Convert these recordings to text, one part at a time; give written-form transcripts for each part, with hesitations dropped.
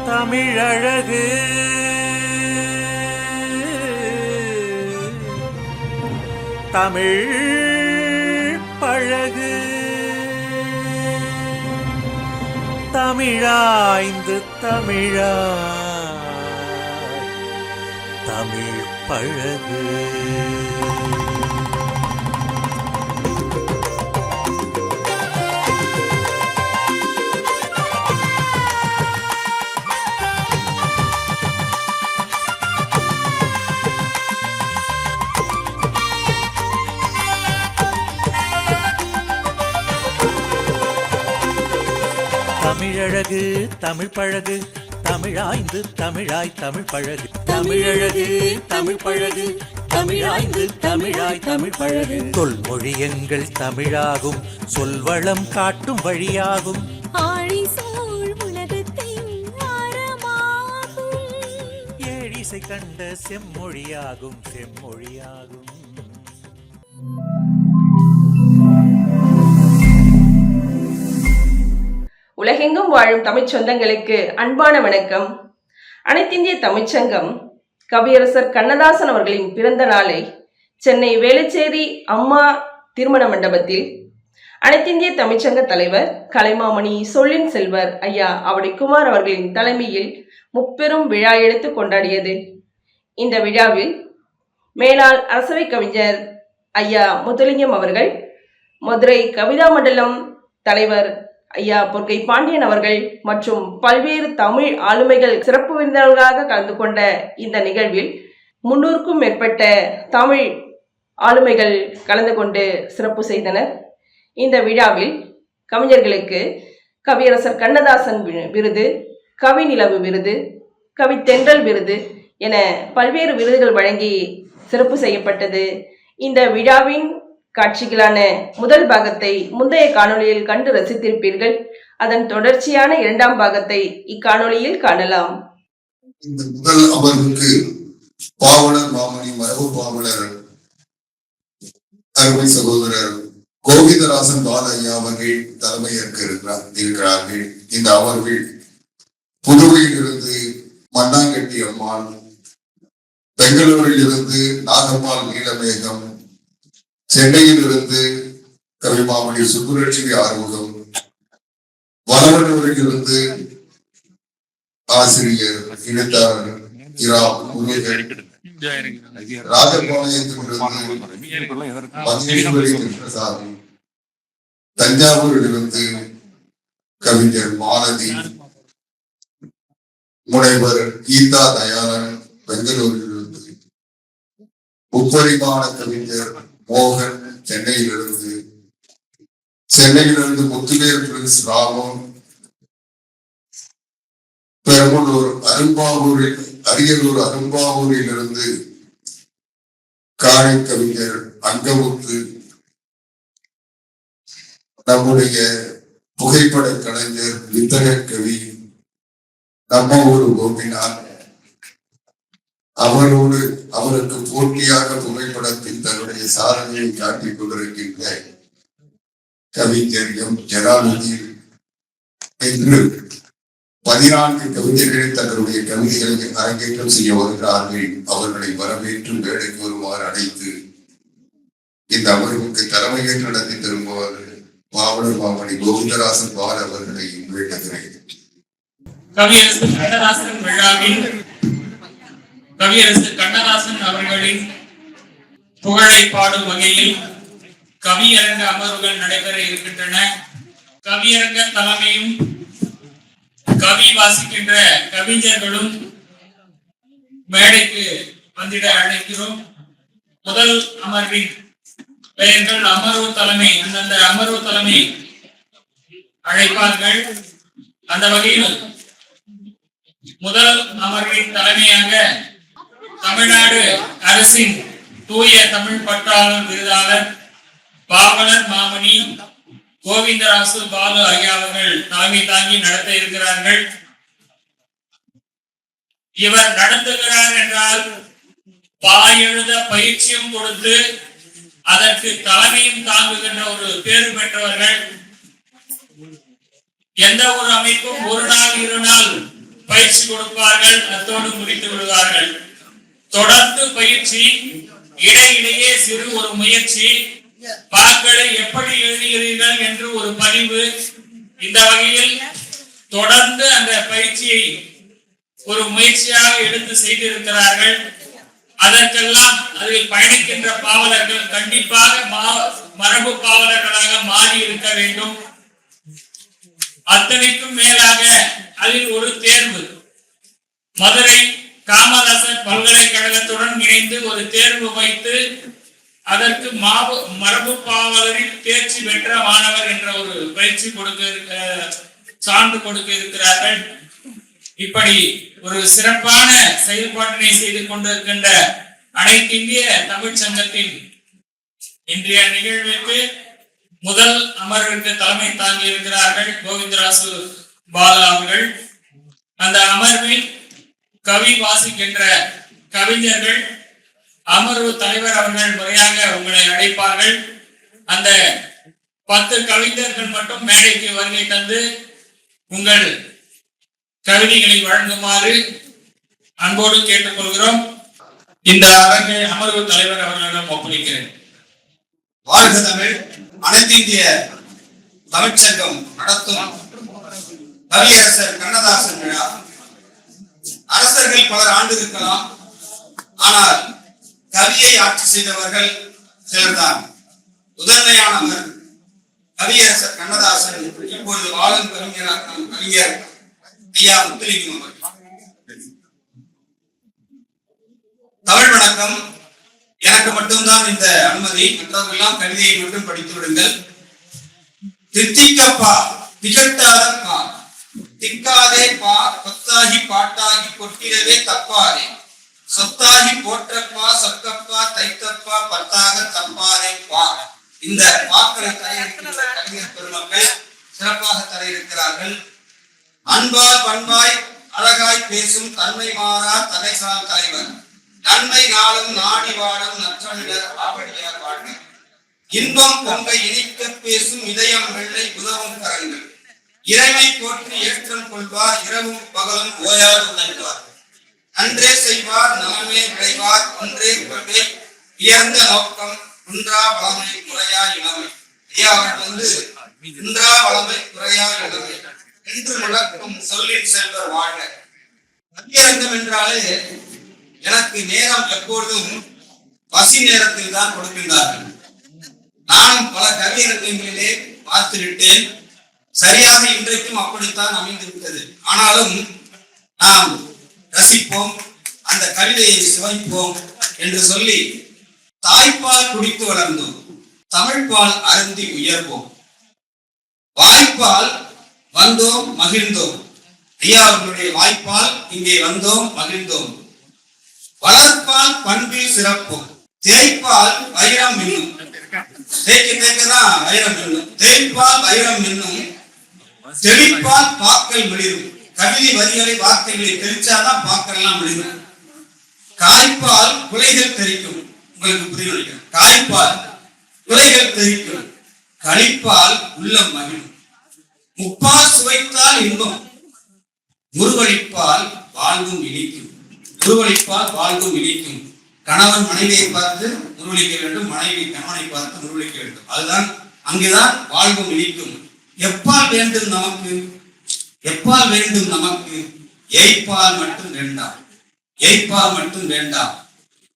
தமிழழகு தமிழ் பழகு தமிழாய்ந்து தமிழாய் தமிழ் பழகு. தமிழழகு தமிழ் பழகு தமிழாய்ந்து தமிழாய் தமிழ் பழகு. தமிழழகு தமிழ் பழகு தமிழாய்ந்து தமிழாய் தமிழ் பழகு. தொல்மொழி எங்கள் தமிழாகும், சொல்வளம் காட்டும் வழியாகும். ஏழிசை கண்ட செம்மொழியாகும் செம்மொழியாகும். உலகெங்கும் வாழும் தமிழ் சொந்தங்களுக்கு அன்பான வணக்கம். அனைத்திந்திய தமிழ்ச்சங்கம் கவியரசர் கண்ணதாசன் அவர்களின் பிறந்த நாளை சென்னை வேளச்சேரி அம்மா திருமண மண்டபத்தில் அனைத்திந்திய தமிழ்ச்சங்க தலைவர் கலைமாமணி சொல்லின் செல்வர் ஐயா அவடிக்குமார் அவர்களின் தலைமையில் முப்பெரும் விழா எடுத்து கொண்டாடியது. இந்த விழாவில் மேலாள் அரசவை கவிஞர் ஐயா முத்துலிங்கம் அவர்கள், மதுரை கவிதா மண்டலம் தலைவர் ஐயா பொற்கை பாண்டியன் அவர்கள் மற்றும் பல்வேறு தமிழ் ஆளுமைகள் சிறப்பு விருந்தினர்களாக கலந்து கொண்ட இந்த நிகழ்வில் 300க்கும் மேற்பட்ட தமிழ் ஆளுமைகள் கலந்து கொண்டு சிறப்பு செய்தனர். இந்த விழாவில் கவிஞர்களுக்கு கவியரசர் கண்ணதாசன் விருது, கவி நிலவு விருது, கவி தென்றல் விருது என பல்வேறு விருதுகள் வழங்கி சிறப்பு செய்யப்பட்டது. இந்த விழாவின் காட்சிகளான முதல் பாகத்தை முந்தைய காணொளியில் கண்டு ரசித்திருப்பீர்கள். அதன் தொடர்ச்சியான இரண்டாம் பாகத்தை இக்காணொளியில் காணலாம். இந்த முதல் அமர்வுக்கு பாவலர் மாமணி மரபு பாவலர் அருமை சகோதரர் கோவிந்தராசன் பாலையா அவர்கள் தலைமையேற்க இருக்கிறார்கள். இந்த அமர்வில் புதுவையில் இருந்து மண்ணாங்கட்டி அம்மாள், பெங்களூரில் இருந்து நாகம்மாள் நீலமேகம், சென்னையில் இருந்து கவிமாமணி சுப்புலட்சுமி ஆறுமுகம், வளவனூரில் இருந்து ஆசிரியர் எழுத்தாளர் இரா முருகன், ராஜபாளையத்திலிருந்து மகேஸ்வரி கிருஷ்ணசாமி, தஞ்சாவூரிலிருந்து கவிஞர் மாலதி, முனைவர் கீதா தயாளன், பெங்களூரிலிருந்து முப்பரிமாண கவிஞர் மோகன், சென்னையிலிருந்து முத்துவேல் பிரின்ஸ் ராமன், பெரம்பலூர் அரியலூர் அரும்பாவூரில் இருந்து காணி கவிஞர் அங்கமுத்து, நம்முடைய புகைப்பட கலைஞர் வித்தக கவி நம்ம ஊர் கோபிநாத், அவருக்கு போட்டியாக புகைப்படத்தில் தன்னுடைய சாதனையை காட்டிக் கொண்டிருக்கின்ற கவிஞர் எம் ஜலாலுதீன் என்று 14 கவிஞர்கள் தங்களுடைய கவிதைகளை அரங்கேற்றம் செய்ய வருகிறார்கள். அவர்களை வரவேற்று வேலைக்கு வருமாறு அழைத்து இந்த அமர்வுக்கு தலைமையேற்று நடத்தி தருமாறு பாவலர் மாமணி கோவிந்தராசன் பால் அவர்களை வேண்டுகிறேன். கவியரசர் கண்ணதாசன் அவர்களின் புகழை பாடும் வகையில் கவியரங்க அமர்வுகள் நடைபெற இருக்கின்றன. கவியரங்க தலைமையும் கவி வாசிக்கின்ற கவிஞர்களும் மேடைக்கு வந்திட அழைக்கிறோம். முதல் அமர்வின் பெயர்கள் அமர்வு தலைமை, அந்தந்த அமர்வு தலைமை அழைப்பார்கள். அந்த வகையில் முதல் அமர்வின் தலைமையாக தமிழ்நாடு அரசின் தூய தமிழ் பற்றாளர் விருதாளர் பாவலர் மாமணி கோவிந்தராசு பாலு ஐயா அவர்கள் தலைமை தாங்கி நடத்த இருக்கிறார்கள். இவர் நடத்துகிறார் என்றால் பாயெழுத பயிற்சியும் கொடுத்து அதற்கு தலைமையும் தாங்குகின்ற ஒரு பேறு பெற்றவர்கள். எந்த ஒரு அமைப்பும் ஒரு நாள் இரு நாள் பயிற்சி கொடுப்பார்கள், அத்தோடு முடித்து விடுவார்கள். தொடர்ந்து பயிற்சி, இடையிடையே சிறு ஒரு முயற்சி, பாக்களை எப்படி எழுதுகிறீர்கள் என்று ஒரு பதிவு. இந்த வகையில் தொடர்ந்து அந்த பயிற்சியை ஒரு முயற்சியாக எடுத்து செய்திருக்கிறார்கள். அதற்கெல்லாம் அதில் பயணிக்கின்ற பாவலர்கள் கண்டிப்பாக மரபு பாவலர்களாக மாறி இருக்க வேண்டும். அத்தனைக்கும் மேலாக அதில் ஒரு தேர்வு, மதுரை காமராசர் பல்கலைக்கழகத்துடன் இணைந்து ஒரு தேர்வு வைத்து அதற்கு மரபு பாவலரில் தேர்ச்சி பெற்ற மாணவர் என்ற ஒரு பயிற்சி சான்று கொடுக்க இருக்கிறார்கள். இப்படி ஒரு சிறப்பான செயல்பாட்டினை செய்து கொண்டிருக்கின்ற அனைத்து இந்திய தமிழ் சங்கத்தின் இன்றைய நிகழ்விற்கு முதல் அமர்விற்கு தலைமை தாங்கி இருக்கிறார்கள் கோவிந்தராசு பாலா அவர்கள். அந்த அமர்வில் கவி வாசிக்கின்ற கவிஞர்கள் அமர்வு தலைவர் அவர்கள் முறையாக உங்களை அழைப்பார்கள். அந்த 10 கவிஞர்கள் மட்டும் மேடைக்கு வருகை தந்து உங்கள் கவிதைகளை வழங்குமாறு அன்போடு கேட்டுக்கொள்கிறோம். இந்த அரங்கை அமர்வு தலைவர் அவர்களிடம் ஒப்படைக்கிறேன். வாழ்க தமிழ். அனைத்து இந்திய தமிழ்ச்சங்கம் நடத்தும் கவியரசர் கண்ணதாசன் விழா. அரசர்கள் பலர் ஆண்டு இருக்கலாம், ஆனால் கவியை ஆட்சி செய்தவர்கள் சிலர்தான். முதன்மையானவர் கவியரசர் கண்ணதாசன். இப்பொழுது வாழும் கவிஞர் ஐயா முத்துலிங்கம் அவர்கள். தமிழ் வணக்கம். எனக்கு மட்டும்தான் இந்த அனுமதி, மற்றவர்களெல்லாம் கவிதையை மட்டும் படித்து விடுங்கள். தித்திக்கப்பா திகட்டாத பா, திக்காதே பா, கொத்தாகி பாட்டாகி கொட்டிடவே தப்பாதே, சொத்தாகி போற்றப்பா, சொக்கப்பா, தைத்தப்பா, பத்தாக தப்பாதே பா. இந்த பாக்களை தரையிருக்கின்ற கவிஞர் பெருமக்கள் சிறப்பாக தரையிருக்கிறார்கள். அன்பால் பண்பாய் அழகாய் பேசும் தன்மை மாறா தகைசால் தலைவர், நன்மை நாளும் நாடி வாழும் நற்றமிழர் ஆவடியார் வாழ்க. இன்பம் பொங்கை இனிக்க பேசும் இதயம் வெள்ளை உதவும் கரங்கள், இறைமை போற்றி ஏற்றம் கொள்வார், இரவும் பகலும் ஓயாது உழைப்பார். அன்றே செய்வார் நலமே விளைவார், ஒன்றே கொள்கை உயர்ந்த நோக்கம், குன்றா வளமை குறையா இளமை. ஐயா அவர்கள் குன்றா வளமை குறையா இளமை என்று முழக்கும் சொல்லின் செல்வர் வாழ்க. கவியரங்கம் என்றாலே எனக்கு நேரம் எப்பொழுதும் பசி நேரத்தில் தான் கொடுக்கின்றார்கள். நானும் பல கவியரங்கங்களிலே பார்த்துவிட்டேன். சரியாக இன்றைக்கும் அப்படித்தான் அமைந்திருக்கிறது. ஆனாலும் நாம் ரசிப்போம், அந்த கவிதையை சுவைப்போம் என்று சொல்லி தாய்ப்பால் குடித்து வளர்ந்தோம், தமிழ்பால் அருந்தி உயர்வோம். வாய்ப்பால் வந்தோம் மகிழ்ந்தோம். ஐயா அவர்களுடைய வாய்ப்பால் இங்கே வந்தோம் மகிழ்ந்தோம். வளர்ப்பால் பண்பில் சிறப்போம், தேய்ப்பால் வைரம் மின்னும். தேய்க்க தேய்க்கதான் வைரம் மின்னும், தேய்ப்பால் வைரம் மின்னும், தெளிப்பால் பாக்கள் மிளிரும். கவிதை வரிகளை வார்த்தைகளை தெரிச்சாதான் பாக்கள் எல்லாம் மிளிரும். காய்ப்பால் குலைகள் தெரிக்கும். உங்களுக்கு புரியும். காய்ப்பால் குலைகள் தெரிக்கும், களிப்பால் உள்ளம் மகிழும். முப்பால் சுவைத்தால் இன்பம், முருவளிப்பால் வாழ்வும் இனிக்கும். முருவளிப்பால் வாழ்வும் இனிக்கும். கணவன் மனைவியை பார்த்து முருவளிக்க வேண்டும், மனைவி கணவனை பார்த்து முருவளிக்க வேண்டும். அதுதான் அங்குதான் வாழ்வும் இனிக்கும். எப்பால் வேண்டும் நமக்கு, எப்பால் வேண்டும் நமக்கு, ஏய்ப்பால் மட்டும் வேண்டாம், ஏய்ப்பால் மட்டும் வேண்டாம்.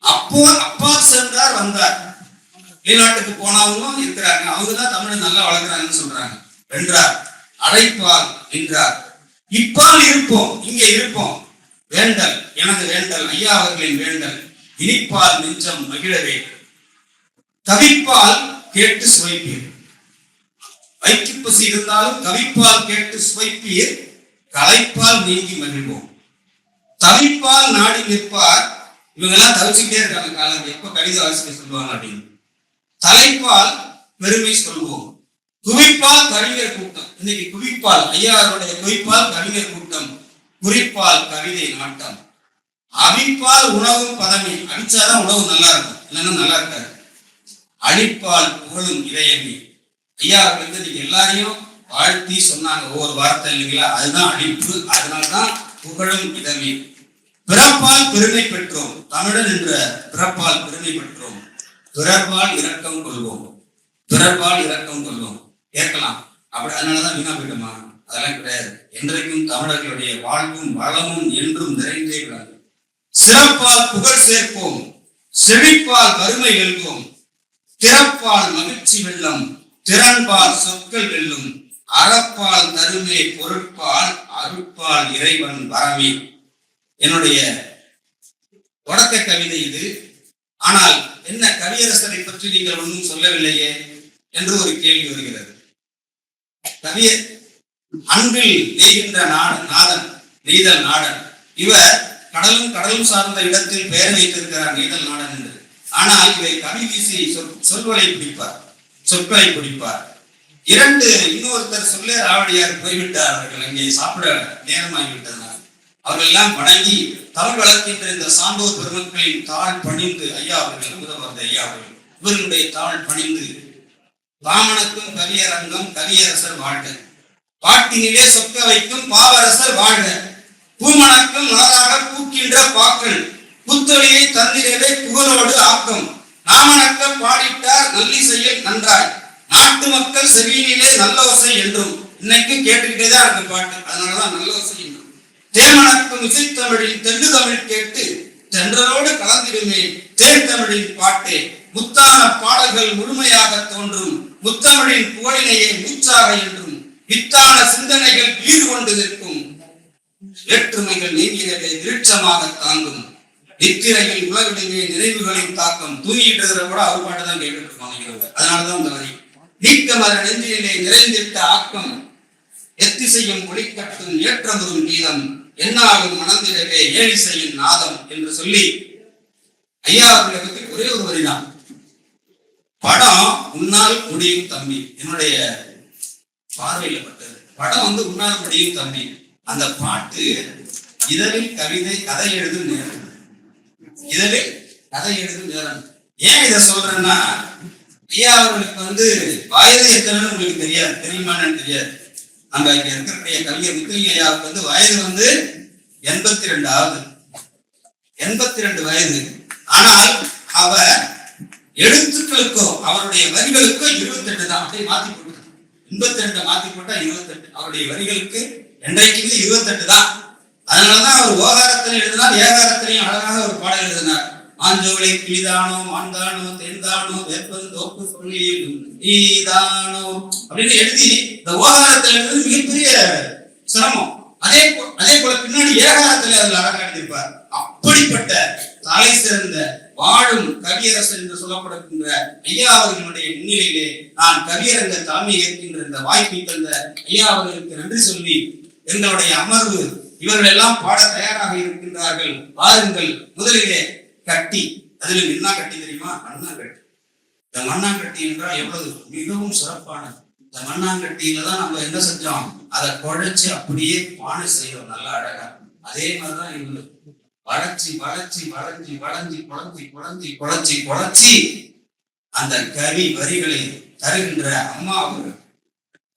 அப்போ அப்பா சென்றார் வந்தார். வெளிநாட்டுக்கு போனவங்களும் இருக்கிறாங்க, அவங்கதான் தமிழை நல்லா வளர்க்கிறாங்கன்னு சொல்றாங்க. வென்றார், அழைப்பால் நின்றார். இப்பால் இருப்போம், இங்கே இருப்போம். வேண்டல் எனது வேண்டல், ஐயா அவர்களின் வேண்டல். இனிப்பால் நெஞ்சம் மகிழவே, கவிப்பால் கேட்டு சுவைப்பீர். வைக்கு பசி இருந்தாலும் கவிப்பால் கேட்டு சுவைப்பீர், கலைப்பால் நீங்கி மகிழ்வோம். தவிப்பால் நாடி நிற்பார். இவங்க எல்லாம் தவிச்சுக்கிட்டே இருக்காங்க காலம், எப்ப கவிதை வாசிக்க சொல்லுவாங்க அப்படின்னு. தலைப்பால் பெருமை சொல்வோம். குவிப்பால் கவிஞர் கூட்டம். இன்னைக்கு குவிப்பால் ஐயாருடைய குவிப்பால் கவிஞர் கூட்டம், குறிப்பால் கவிதை நாட்டம். அவிப்பால் உணவும் பதவி, அடிச்சாதான் உணவு நல்லா இருக்கும், இல்லைன்னா நல்லா இருக்காது. அழிப்பால் புகழும் இதயமே. ஐயா நீங்க எல்லாரையும் வாழ்த்தி சொன்னாங்க ஒவ்வொரு வார்த்தை இல்லைங்களா, அதுதான் அழிப்பு. அதனால்தான் புகழும் இதமே. பிறப்பால் பெருமை பெற்றோம், தமிழன் என்ற பிறப்பால் பெருமை பெற்றோம். பிறப்பால் இரக்கம் கொள்வோம், பிறப்பால் இரக்கம் கொள்வோம். கேட்கலாம், அப்படி அதனாலதான் வீணா போயிட்டோமா? அதெல்லாம் கிடையாது. என்றைக்கும் தமிழர்களுடைய வாழ்வும் வளமும் என்றும் நிறைந்தே விளங்கும். சிறப்பால் புகழ் சேர்ப்போம், செழிப்பால் வறுமை வெல்வோம். திறப்பால் மகிழ்ச்சி வெல்லும், திறன்பால் சொற்கள் வெல்லும். அறப்பால் தருமே பொருட்பால், அருட்பால் இறைவன் வரமே. என்னுடைய தொடக்க கவிதை இது. ஆனால் என்ன, கவியரசரை பற்றி நீங்கள் ஒன்றும் சொல்லவில்லையே என்று ஒரு கேள்வி வருகிறது. கவியர் அன்பில் நெய்கின்ற நாதன், நெய்தல் நாடன். இவர் கடலும் சார்ந்த இடத்தில் பெயர் வைத்திருக்கிறார், நெய்தல் நாடன் என்று. ஆனால் இவை கவி வீசி சொற்களை பிடிப்பார். இன்னொருத்தர் சொல்ல ராவடியார் போய்விட்டார். அவர்கள் அங்கே சாப்பிட நேரமாகிவிட்டதனால் அவர்கள் எல்லாம் வணங்கி தமிழ் வளர்க்கின்ற இந்த சான்றோர் பெருமக்களின் தாழ் பணிந்து, ஐயா அவர்கள் முதல்வர் ஐயா அவர்கள் இவர்களுடைய தாழ் பணிந்து, பாமணக்கும் கவியரங்கம் கவியரசர் வாழ்க, பாட்டினிலே சொக்க வைக்கும் பாவரசர் வாழ்க, பூமணக்கும் மலராக பூக்கின்ற பாக்கள், புத்தொழியை தந்திரவே புகழோடு ஆக்கம், நாமணக்க பாடிட்டார் நல்லிசையில் நன்றாய், நாட்டு மக்கள் செவியிலே நல்லோசை என்றும். இன்னைக்கு கேட்டுக்கிட்டேதான் இருக்கு பாட்டு, அதனாலதான் நல்லோசை என்றும். தேமணக்கும் இசைத்தமிழின் தென்று தமிழ் கேட்டு தென்றலோடு கலந்திடுமே தேர்தமிழின் பாட்டே, முத்தான பாடல்கள் முழுமையாக தோன்றும், முத்தமிழின் புகழினையே மூச்சாக என்றும், வித்தான சிந்தனைகள் வீறு கொண்டு நிற்கும், வேற்றுமைகள் நீங்கியதை விருட்சமாக தாங்கும், நித்திரைகள் உலகிடுமே நினைவுகளின் தாக்கம். தூங்கிட்டு இருக்கிற கூட அவர் பாட்டுதான் கேட்டுட்டு இருப்பாங்க. அதனாலதான் இந்த வரி. நீக்கமர நெஞ்சிலே நிறைந்திட்ட ஆக்கம், எத்திசையும் ஒளிக்கட்டும் ஏற்றமுறும் கீதம், என்னாலும் மணந்திடவே ஏழிசையின் நாதம் என்று சொல்லி ஐயா அவர்களை பற்றி ஒரே ஒரு வரிதான். படம் உன்னால் முடியும் தம்பி, என்னுடைய பார்வையில பட்டது. படம் உன்னால் முடியும் தம்பி. அந்த பாட்டு இதழில் கவிதை கதை எழுதும் நேரம், இதழில் கதை எழுதும் நேரம். ஏன் இதை சொல்றேன்னா, ஐயா அவர்களுக்கு வயது எத்தனைன்னு உங்களுக்கு தெரியுமான்னு தெரியாது. நம்ம இங்க இருக்கக்கூடிய கவிஞர் முத்துலிங்க ஐயாவுக்கு வயது 82 ஆகுது, 82 வயது. ஆனால் அவர் எழுத்துக்களுக்கோ அவருடைய வரிகளுக்கோ 28 தான். அப்படியே மாத்தி போட்டு 82 மாத்தி போட்டா 28. அவருடைய வரிகளுக்கு என்றைக்குமே 28 தான். அதனாலதான் அவர் ஓகாரத்திலையும் எழுதினார், ஏகாரத்திலையும் அழகாக ஒரு பாடல் எழுதினார். ஆஞ்சோலை கிளிதானோ மான்தானோ தென்தானோ வெப்பன் தோப்பு சொல்லிதானோ அப்படின்னு எழுதி இந்த ஓகாரத்தில் எழுதுறது மிகப்பெரிய சிரமம். அதே போல பின்னாடி ஏகாரத்தில் அதில் அழகாக எழுதியிருப்பார். அப்படிப்பட்ட தலை சிறந்த வாழும் கவியரசர் என்று சொல்லப்படுகின்ற ஐயா அவர்களுடைய முன்னிலையிலே நான் கவியரங்க தலைமை ஏற்கின்ற இந்த வாய்ப்பை தந்த ஐயா அவர்களுக்கு நன்றி சொல்லி, எங்களுடைய அமர்வு இவர்கள் எல்லாம் பாட தயாராக இருக்கின்றார்கள். வாருங்கள். முதலிலே கட்டி, அதுல என்ன கட்டி தெரியுமா? மண்ணாங்கட்டி. இந்த மண்ணாங்கட்டி என்றால் எவ்வளவு மிகவும் சிறப்பானது. இந்த மண்ணாங்கட்டியில தான் நம்ம என்ன செஞ்சோம், அதை குழைச்சு அப்படியே பானை செய்யறோம் நல்லா அழகா. அதே மாதிரிதான் இவங்களுக்கு வளைச்சி வளைச்சி வளைஞ்சி வளைஞ்சி குழஞ்சி குழஞ்சி குழச்சி குழச்சி அந்த கவி வரிகளை தருகின்ற அம்மா அவர்கள்,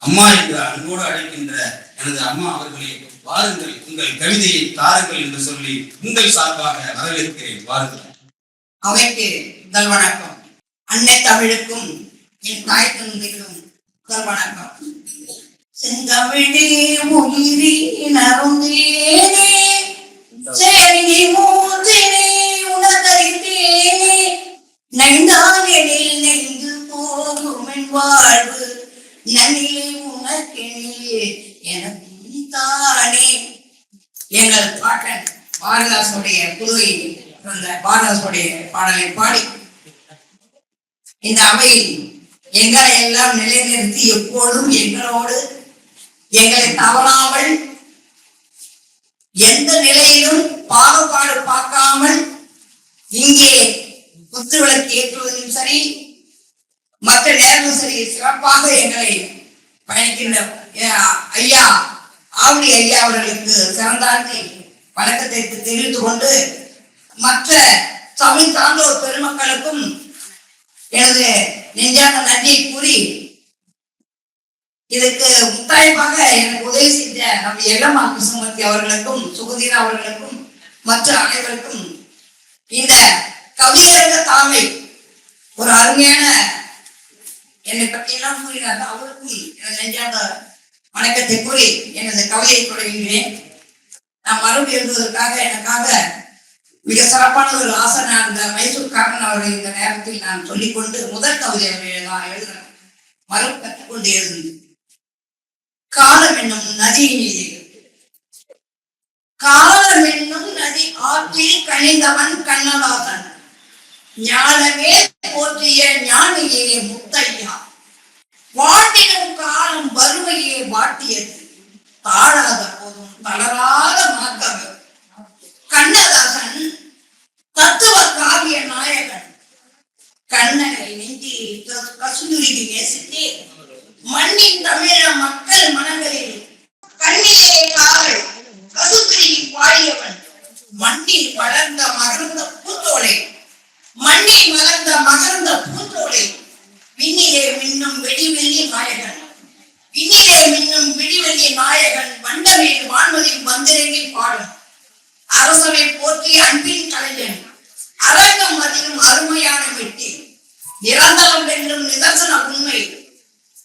அம்மா என்று அன்போடு அழைக்கின்ற எனது அம்மா அவர்களே, வாருங்கள் உங்கள் கவிதையை தாருங்கள் என்று சொல்லி உங்கள் சார்பாக வரவேற்கிறேன். வாருங்கள். அவைக்கு முதல் வணக்கம். அன்னை தமிழுக்கும் என் தாய் தந்தைக்கும் முதல் வணக்கம். செந்தமிழே உயிரி நருந்தேனே, சேரி மூன்றினே உணர்ந்தறிந்தேனே, நைந்தானெனில் நெய்ந்து போகும் என் வாழ்வு, நன்னிலே உனக்கெனிலே எனக்கு தானே. எங்கள் பாட்டன் பாரதாசுடைய குழுவில் பாரதாசுடைய பாடலை பாடி இந்த அவையில் எங்களை எல்லாம் நிலைநிறுத்தி எப்போதும் எங்களோடு எங்களை தவறாமல் எந்த நிலையிலும் பாகுபாடு பார்க்காமல் இங்கே குத்துவிளக்கு ஏற்றுவதிலும் சரி, மற்ற நேரமும் சரி, சிறப்பாக எங்களை பயணிக்கின்ற ஐயா ஆவடி ஐயா அவர்களுக்கு சிறந்தாண்டி வணக்கத்தை தெரிவித்துக் கொண்டு, மற்ற தமிழ் சார்ந்தோர் பெருமக்களுக்கும் எனது நெஞ்சார்ந்த நன்றியை கூறி, இதுக்கு முத்தாய்ப்பாக எனக்கு உதவி செஞ்ச நம்ம எல்லம்மா கிருஷ்ணமூர்த்தி அவர்களுக்கும் சுகுதீரா அவர்களுக்கும் மற்ற அனைவருக்கும் இந்த கவியரங்க தாமை ஒரு அருமையான என்னை பற்றி எல்லாம் கூறினார். அவருக்கும் எனது நெஞ்சார்ந்த வணக்கத்தை கூறி எனது கவிதையை தொடங்குகிறேன். நான் மறுபடி எழுதுவதற்காக எனக்காக மிக சிறப்பான ஒரு ஆசனை அந்த மைசூர்காரன் அவரை இந்த நேரத்தில் நான் சொல்லிக்கொண்டு முதல் கவிதை நான் எழுதுறேன். மறு கற்றுக்கொண்டு எழுதுகிறேன். காலம் என்னும் நதியினீர் காலம் என்னும் நதி ஆற்றில் கணிந்தவன் கண்ணதாசன் ஞானமே போற்றிய ஞானியே முத்தையா வாட்டினும் காலம் வறுமையே வாட்டியது தாழாத போதும் தளராத மாத்தவர் கண்ணதாசன் தத்துவ காவிய நாயகன் கண்ணனை நெஞ்சில் கசுதுரிக்கு நேசித்து மண்ணின் தமிழ மக்கள் மனங்களில் கண்ணிலே காவல் கசுதுரி பாடியவன் மண்ணில் வளர்ந்த மகர்ந்த பூத்தோலை மண்ணில் மலர்ந்த மகர்ந்த பூத்தோலை விண்ணிலே மின்னும் வெடிவெள்ளி நாயகன் விண்ணிலே மின்னும் விடிவெள்ளி நாயகன் வண்டமேல் வான்மதில் வந்திறங்கி பாடும் அரசவை போற்றி அன்பின் கலைஞன் அரங்கம் அதிலும் அருமையான வெட்டி நிரந்தரம் என்றும் நிதர்சன உண்மை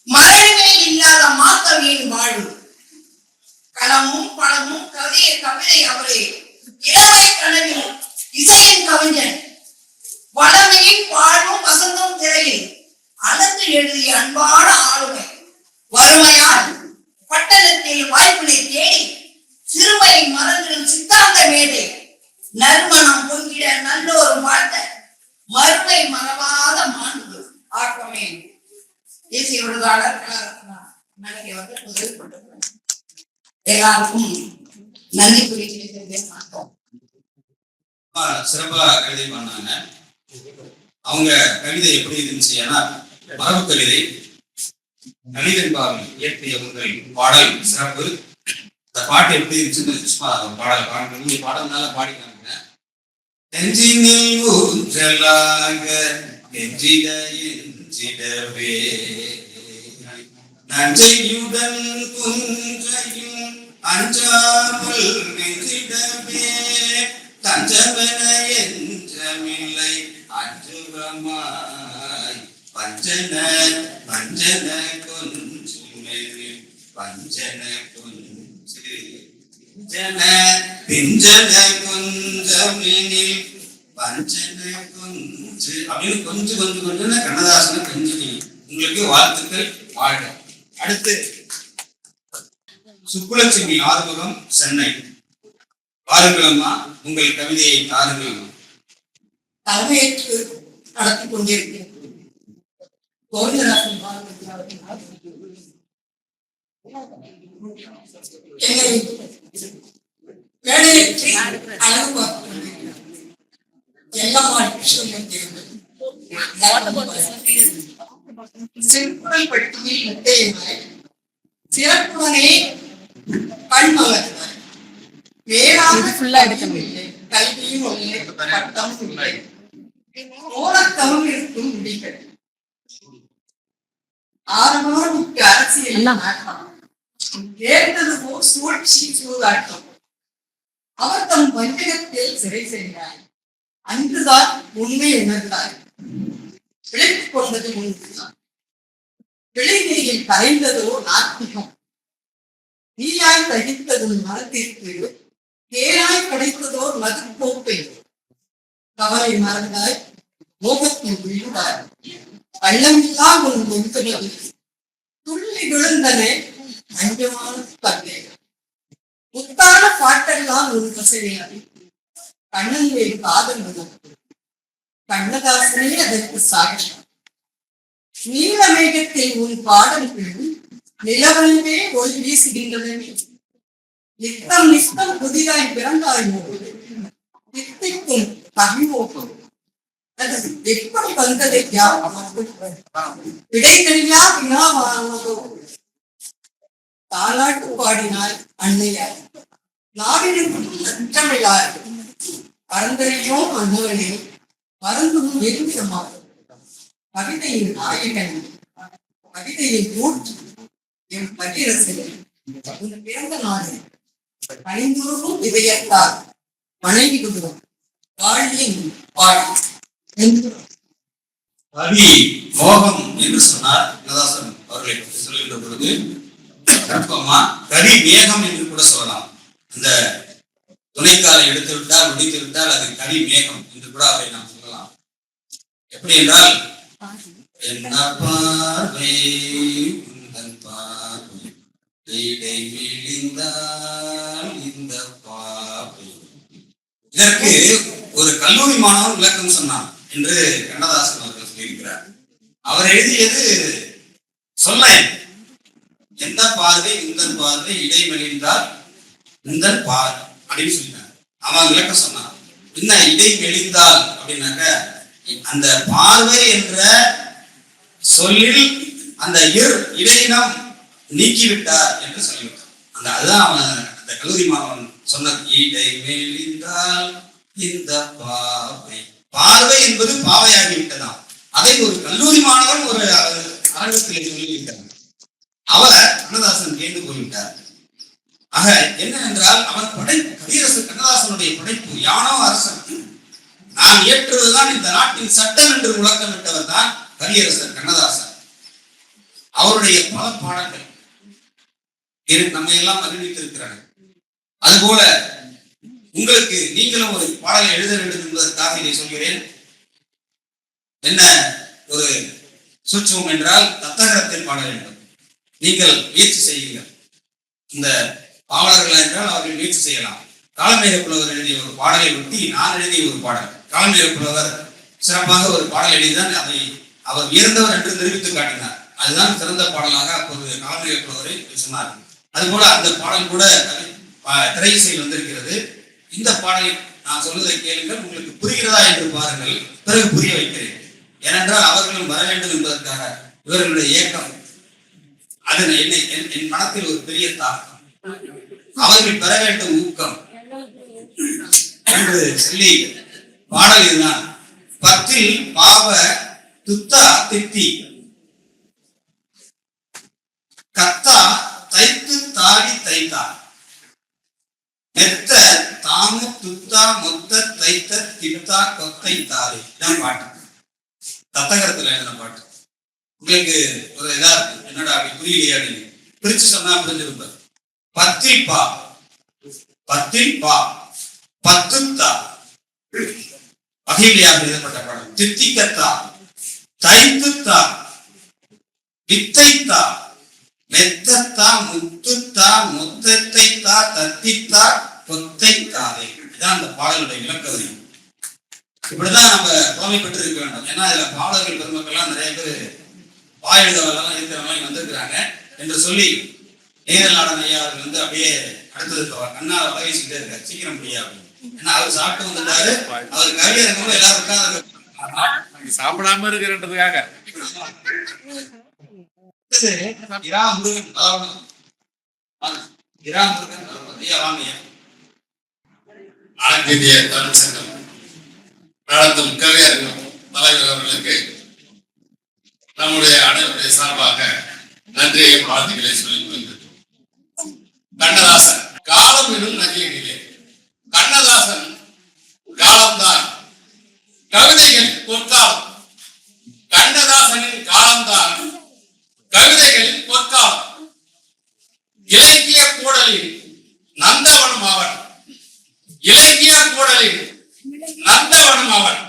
மறைவே இல்லாத மாத்தவியின் வாழ்வு களமும் பழமும் கவிதை அவரே இளமை கனவில் இசையின் கவிஞன் வளமையின் வாழ்வும் வசந்தம் திரையில் அளந்து எழுதிய அன்பான ஆளுமை வறுமையால் பட்டணத்தில் வாய்ப்பினை தேடி சிறுமை மறந்திடும் சித்தாந்த மேதை நறுமணம் பொங்கிட நல்லோர் வாழ்த்த மறுமை மறவாத மாண்பு ஆக்கமே தேசிய விருதாளர் எல்லாருக்கும் நன்றி குறித்து மாட்டோம். சிறப்பா கவிதை பண்ணாங்க. அவங்க கவிதை எப்படி இருந்துச்சு? ஏன்னா மரபு கவிதை நளிதன் பாவன் இயற்றிய உங்கள் பாடல் சிறப்பு. இந்த பாட்டு எப்படி இருந்துச்சுன்னு சும்மா பாடல் பாடுங்க. நீங்க பாடல்னால பாடிக்காங்க. நெஞ்சினில் ஊஞ்சலாக நெஞ்சிட எஞ்சிடவே நஞ்சையுடன் குன்றையும் அஞ்சாமல் நெஞ்சிடவே தஞ்சமென எஞ்சமில்லை அஞ்சுகமாய் பஞ்சன பஞ்சன கொஞ்சு மேலில் பஞ்சன கொஞ்சு ஜன பிஞ்சன கொஞ்சமினில் பஞ்சன கொஞ்சு அப்படின்னு கொஞ்சம் கொஞ்சம் கொஞ்சம் கண்ணதாசன கொஞ்சம் உங்களுக்கு வாழ்த்துக்கள் வாழ்க. அடுத்து சுப்புலட்சுமி ஆறுமுகம் சென்னை. வாருங்களம்மா, உங்கள் கவிதையை தாருங்கள். தலைமையேற்று நடத்தி கொண்டிருக்கிறேன். வேலையேற்றி அழகு பார்த்து எல்லம்மா சிறப்புடன் பட்டியில் முட்டையினாய் சிறப்புடனே கண்மகத்தாய் வேளாண் கல்வியும் இல்லை பட்டம் இல்லை ஓரத்தவம் இருக்கும் முடிகள் ஆரம்பமுக்கு அரசியல் நாட்டம் நேர்ந்தது போல் சூழ்ச்சி சூதாட்டம் அவர் தம் வஞ்சகத்தில் சிறை செய்தார். அன்றுதான் உண்மை உணர்ந்தார். விளைத்துக் கொண்டது உண்மைதான். விளைநீரில் கரைந்ததோ நாத்திகம். நீயாய் தகித்ததும் மரத்திற்கு தேராய் கிடைத்ததோ மதுப்போப்பை. கவலை மறந்தாய் மோகத்தில் விழுந்தார். பள்ளமில்லா உன் முன்பில் துள்ளி விழுந்தன அஞ்சமான பந்தேகம். முத்தான பாட்டெல்லாம் உன் கசையாய் கண்ணன் மேல் காதல் வளர்ப்பு. கண்ணதாசனே அதற்கு சாட்சி. நீல மேகத்தில் உன் பாடல்கள் நிலவென்றே ஒளி வீசுகின்றன. நித்தம் நித்தம் புதிதாய் பிறந்தாயோ தித்திக்கும் கவிமோகம். அது எப்படி வந்ததை விடை தெரியா வினாவானதோ. தாலாட்டு பாடினாய் அன்னையார் நாவினும் பரந்தரையோ அன்னவனே மறந்தும் எரிவிடமாக. கவிதையின் நாயகன் கவிதையை போற்றி என் பட்டியரசில் இந்த பிறந்த நாளில் பணிந்துருக்கும் இதயத்தால் வணங்கி கொள்கிறோம். வாழ்வின் வாழ் என்று கவி மோகம் என்று சொன்னார் கண்ணதாசன் அவர்களை பற்றி சொல்லுகின்ற பொழுது கவி மேகம் என்று கூட சொல்லலாம். அந்த துணைக்காலை எடுத்து விட்டால் முடித்து விட்டால் அது கவி மேகம் என்று கூட அதை நாம் சொல்லலாம். எப்படி என்றால் என்ன பார்வை உந்தன் பார்வை இடை விழிந்தால் இந்த பார்வை. இதற்கு ஒரு கல்லூரி மாணவன் விளக்கம் சொன்னான் என்று கண்ணதாசன் அவர்கள் சொல்லியிருக்கிறார். அவர் எழுதியது சொல்ல எந்த பார்வை உந்தன் பார்வை இடை மெலிந்தால் உந்தன் பார்வை அப்படின்னு சொல்லிட்டாங்க. அவன் விளக்கம் சொன்னான். என்ன இடை மெலிந்தால் அப்படின்னாக்க அந்த பார்வை என்ற சொல்லில் அந்த இடையினம் நீக்கிவிட்டார் என்று சொல்லிவிட்டார். அதுதான் அவன் அந்த கல்லூரி மாணவன் சொன்ன இடை மெலிந்தால் இந்த பார்வை. பார்வை என்பது பாவையாகிவிட்டதாம். அதை ஒரு கல்லூரி மாணவன் ஒரு அரங்கத்தில் சொல்லியிருக்கிறார். அவரை கண்ணதாசன் கேட்டு போய்விட்டார். ஆக என்ன என்றால் அவன் படைப்பு கவியரசர் கண்ணதாசனுடைய படைப்பு யானோ அரசன் நான் ஏற்றுவதுதான் இந்த நாட்டின் சட்டம் என்று முழக்கமிட்டவர் தான் கவியரசர் கண்ணதாசன். அவருடைய பல பாடங்கள் நம்ம எல்லாம் அறிவித்திருக்கிறார்கள். அதுபோல உங்களுக்கு நீங்களும் ஒரு பாடலை எழுத வேண்டும் என்பதற்காக இதை சொல்கிறேன். என்ன ஒரு சூட்சமம் என்றால் தத்தகரத்தில் பாட வேண்டும். நீங்கள் முயற்சி செய்யுங்கள். இந்த பாவலர்கள் என்றால் அவர்கள் முயற்சி செய்யலாம். காலமேக புலவர் எழுதிய ஒரு பாடலை ஒட்டி நான் எழுதிய ஒரு பாடல். காலமேக புலவர் சிறப்பாக ஒரு பாடல் எழுதிதான் அதை அவர் உயர்ந்தவர் என்று நிரூபித்து காட்டினார். அதுதான் சிறந்த பாடலாக அப்போது காலமேக புலவரை சொன்னார். அதுபோல அந்த பாடல் கூட திரையிசையில் வந்திருக்கிறது. இந்த பாடலை நான் சொல்வதை கேளுங்கள், உங்களுக்கு புரிகிறதா என்று பாருங்கள், பிறகு புரிய வைக்கிறேன். ஏனென்றால் அவர்களும் வர வேண்டும் என்பதற்காக இவர்களுடைய இயக்கம் அது என் மனத்தில் ஒரு பெரிய தாக்கம். அவர்கள் பெற வேண்டும் ஊக்கம் என்று சொல்லி பாடல் இதுதான். பத்தில் பாவ துத்தா தித்தி கத்தா தைத்து தாடி தைத்தா மெத்த தாமு துத்தா மொத்த தைத்த தித்தா கொத்தை தாரி. இதான் பாட்டு, தத்தகரத்துல எழுதின பாட்டு. உங்களுக்கு ஒரு இதா இருக்கு, என்னடா அப்படி புரியலையே அப்படின்னு பிரிச்சு சொன்னா புரிஞ்சிருப்பார். பத்தில் பா பத்துத்தா வகையிலையாக எழுதப்பட்ட பாடல். தித்திக்கத்தா தைத்துத்தா வித்தைத்தா மெத்தத்தா முத்துத்தா முத்தைத்தா தத்தித்தா கொத்தைத்தாதை. இதான் அந்த பாடலுடைய விளக்கவரி. இப்படிதான் நம்ம புலமை பெற்று இருக்க வேண்டும். ஏன்னா இதுல பாடல்கள் பெருமக்கள்லாம் நிறைய பேர் வாயெழுதவெல்லாம் இருக்கிற மாதிரி வந்திருக்கிறாங்க என்று சொல்லி நேரலாடன் ஐயா அவர்கள் அப்படியே அடுத்தது கண்ணால வகைச்சுட்டே இருக்காரு. சீக்கிரம் முடியாது. ஏன்னா அவர் சாப்பிட்டு வந்துட்டாரு. அவர் கவியரங்கம் எல்லாரும் உட்கார்ந்து சாப்பிடாம இருக்கிறதுக்காக இந்திய தமிழ் சங்கம் நடத்தும் கவியரங்கம் தலைவர் அவர்களுக்கு நம்முடைய அனைவருடைய சார்பாக நன்றியை வாழ்த்துக்களை சொல்லிக் கொள்கிறேன். கண்ணதாசன் காலம் எனும் நதியிலே கண்ணதாசன் காலம்தான் கவிதைகள் பொற்காலம். கண்ணதாசனின் காலம்தான் கவிதைகளின் பொற்காலம். இலக்கிய கூடலில் நந்தவனம் அவன், இலக்கிய கூடலில் நந்தவனம் அவன்.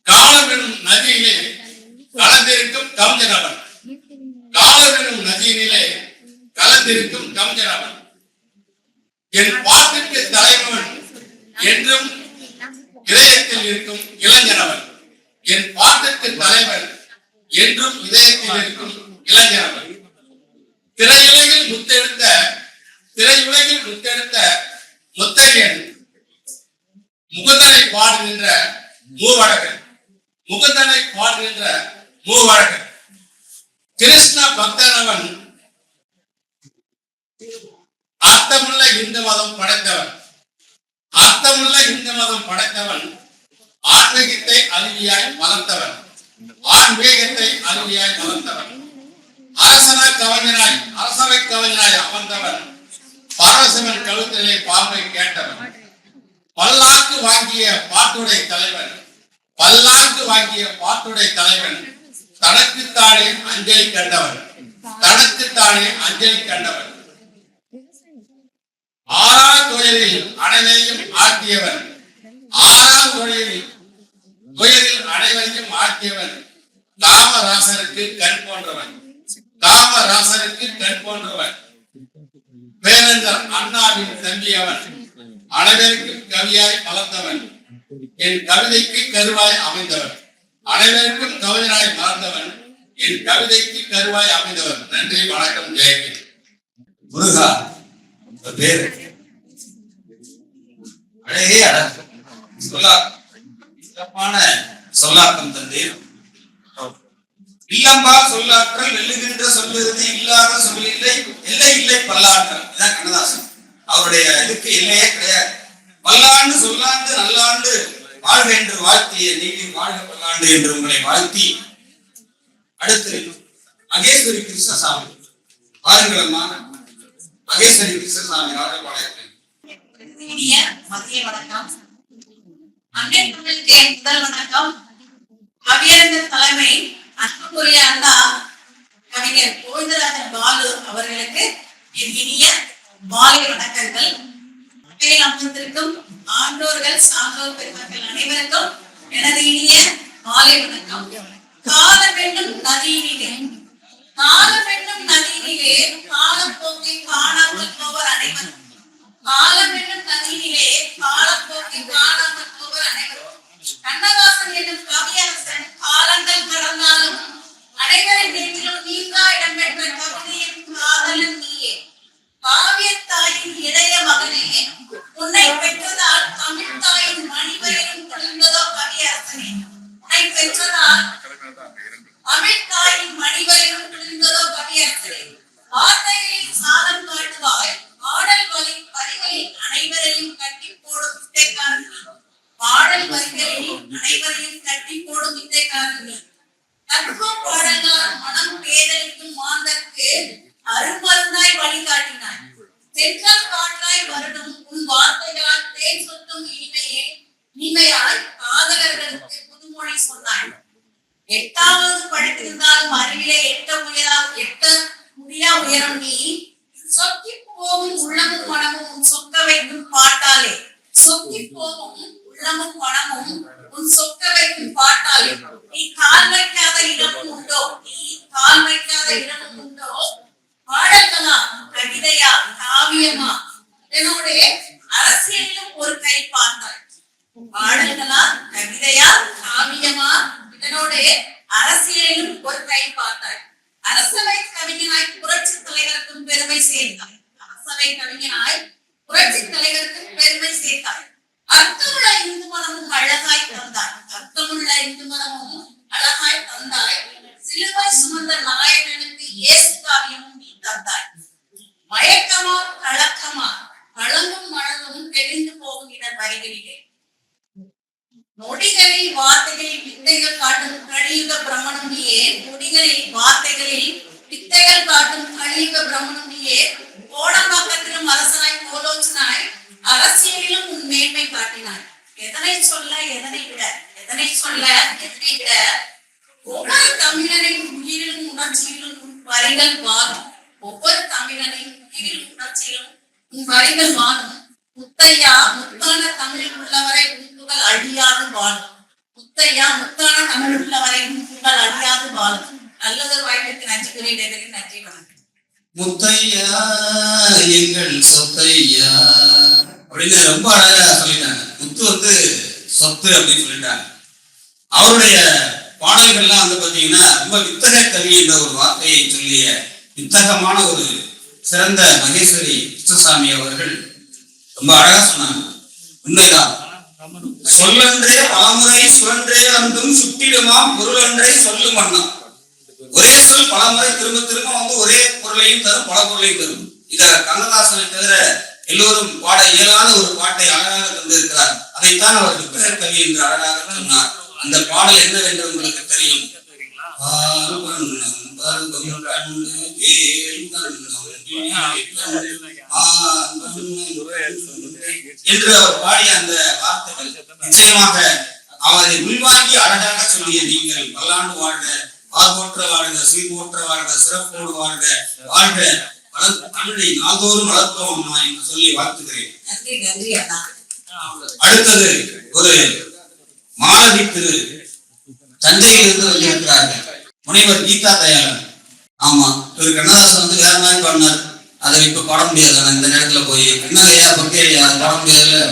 காலம் எனும் நதியிலே கலந்திருக்கும் கவிஞன் அவன். காலம் எனும் நதியினிலே கலந்திருக்கும் கவிஞன் அவன். என் பாட்டுக்கு தலைவன் என்றும் இதயத்தில் இருக்கும் இளைஞன் அவன். என் பாட்டுக்கு தலைவன் என்றும் இதயத்தில் இருக்கும் இளைஞன் அவன். திரையுலகில் முத்தெடுத்த முத்தையன் முகுந்தனை பாடுகின்ற மூவழகன். முகுந்தனை பாடுகின்ற மூவழகன். கிருஷ்ண பக்தனவன் அர்த்தமுள்ள இந்து மதம் படைத்தவன். அர்த்தமுள்ள இந்து மதம் படைத்தவன். ஆன்மீகத்தை அருவியாய் வளர்த்தவன். ஆன்மீகத்தை அருவியாய் வளர்த்தவன். அரசவை கவிஞனாய் அமர்ந்தவன், பாரசிவன் கழுத்திலே பாம்பை கேட்டவன், பல்லாக்கு வாங்கிய பாட்டுடை தலைவன், தனக்குத்தானே அஞ்சலி கண்டவன், ஆறா துயரில் அனைவரையும் ஆக்கியவன், காமராசருக்கு கண் போன்றவன், பேரறிஞர் அண்ணாவின் தம்பியவன், அனைவருக்கும் கவியாய் மலர்ந்தவன், என் கவிதைக்கு கருவாய் அமைந்தவன், அனைவருக்கும் கவிஞராய் மலர்ந்தவன், என் கவிதைக்கு கருவாய் அமைந்தவன். நன்றி, வணக்கம், ஜெயகிரி. முருகா பேரு அழகே அழகு சிறப்பான சொல்லாக்கம் தந்தேன். இல்லம்பா சொல்லாற்றல் வெல்லுகின்ற சொல்லுறது இல்லாத சொல்லில்லை, எல்லை இல்லை பல்லாற்றல். இதான் கண்ணதாசன். அவருடைய இதுக்கு எல்லையே கிடையாது. பல்லாண்டு சொல்லாண்டு நல்லாண்டு வாழ்க என்று வாழ்த்திய நீதி வாழ்க பல்லாண்டு என்று உங்களை வாழ்த்தி, அடுத்து மகேஸ்வரி கிருஷ்ணசாமி பாருங்களம்மா. மகேஸ்வரி கிருஷ்ணசாமி அவர்கள் வணக்கம். மதிய வணக்கம். அன்னை தமிழுக்கு முதல் வணக்கம். கவியரங்கர் தலைமை அன்புக்குரிய அண்ணா கவிஞர் கோவிந்தராஜன் பாலு அவர்களுக்கு என் இனிய மாலை வணக்கங்கள். அமர்ந்திருக்கும் ஆண்டோர்கள் சான்றோர் பெருமக்கள் அனைவருக்கும் எனது இனிய மாலை வணக்கம். காலம் என்னும் நதியினிலே காலப்போக்கை காணாமல் போவர் அனைவரும், கண்ணதாசன் என்னும் கவியரசன் காலங்கள் கடந்தாலும் அனைவரின் நெஞ்சிலும் நீங்கா இடம்பெற்ற கவிதையின் காதலன் நீயே. காவியத்தாயின் இளைய மகனே, உன்னை பெற்றதால் தமிழ் தாயின் மணிவரையும் குளிர்ந்ததோ கவியரசனே. உன்னை பெற்றதால் தமிழ் தாயின் மணிவரையும் குளிர்ந்ததோ கவியரசனே. வார்த்தைகளில் சாதம் காட்டுவாய், பாடல் வரிகளில் அனைவரையும் கட்டி போடும் வித்தைக்காரர்கள், தத்துவம் பாடல்களால் மனம் பேதலிக்கும் மாந்தருக்கு அருமருந்தாய் வழிகாட்டினாய். தென்றல் காற்றாய் வருடும் உன் வார்த்தைகளால் தேன் சொட்டும் இனிமையாய் காதலர்களுக்கு புதுமொழி சொன்னாய். 8வது படித்திருந்தாலும் அறிவிலே எட்ட முடியா உயரம் நீ. சொக்கி போகும் உள்ளமும் மனமும் உன் சொக்க வைக்கும் பாட்டாலே, நீ கால் வைக்காத இடமும் உண்டோ, பாடல்களா கவிதையா காவியமா என்னோட அரசியலிலும் ஒரு கை பார்த்தாய். அரசவை கவிஞனாய் புரட்சி தலைவருக்கும் பெருமை சேர்த்தாய். அர்த்தமுள்ள இந்து மனமும் அழகாய் தந்தாய். சிலுவை சுமந்த நாயகனுக்கு இயேசு காவியமும் நீ தந்தாய். மயக்கமா கலக்கமா கலங்கும் மனதும் தெளிந்து போகும் இடர் வரிகளிலே நொடிகளில் வார்த்தைகளில் வித்தைகள் காட்டும் கலியுக பிரமணம் நீயே. கோடம்பாக்கத்திலும் அரசனாய் கோலோச்சனாய் அரசியலிலும் உன் மேன்மை காட்டினாய். எதனை சொல்ல எதனை விட ஒவ்வொரு தமிழனின் உயிரிலும் உணர்ச்சியிலும் உன் வரிகள் வாழும். முத்தையா முத்தான தமிழில் உள்ளவரை உன் புகழ் அழியாது வாழும். நல்லதொரு வாய்ப்பிற்கு நன்றி கூறியதற்கு நன்றி, வணக்கம். முத்தையா எங்கள் சொத்தையா அப்படின்னு ரொம்ப அழகா சொல்லிட்டாங்க. முத்து சொத்து அப்படின்னு சொல்லிட்டாங்க. அவருடைய பாடல்கள்லாம் பாத்தீங்கன்னா ரொம்ப வித்தக கவி என்ற ஒரு வார்த்தையை சொல்லிய வித்தகமான ஒரு சிறந்த மகேஸ்வரி கிருஷ்ணசாமி அவர்கள் ரொம்ப அழகா சொன்னாங்க. உண்மைதான். சொல்லன்றே பலமுறை சுழன்றே வந்தும் சுட்டிடுமா பொருளன்றே சொல்லும் வண்ணம். ஒரே சொல் பலமுறை திரும்ப திரும்ப ஒரே பொருளையும் தரும், பல பொருளையும் தரும். இத கண்ணதாசனை தவிர எல்லோரும் பாட இயலாத ஒரு பாட்டை அழகாக தந்திருக்கிறார். அதைத்தான் அவர் வித்தக கவி என்று அழகாக சொன்னார். அந்த பாடல் என்னவென்று உங்களுக்கு தெரியும். என்று அவர் பாடிய அந்த வார்த்தைகள் நிச்சயமாக அவரை உள்வாங்கி அழகாக சொல்லிய நீங்கள் பல்லாண்டு வாழ்க, ஆர்வற்ற வாழ்க, சீர்போற்ற வாழ்க, சிறப்போடு வாழ்க, வாழ்க, தமிழை நாள்தோறும் வளர்ப்போம் என்று சொல்லி வாழ்த்துகிறேன். அடுத்தது ஒரு மாலதி திரு தஞ்சையில் இருந்து வந்திருக்கிறார்கள், முனைவர் கீதா தயாளன். ஆமா, திரு கண்ணதாசன் வந்து வேற மாதிரி பாடினார், அதை இப்ப பாட முடியாது. இந்த நேரத்துல போய் என்னங்கய்யா பக்கேயா பாட முடியாதுல்ல.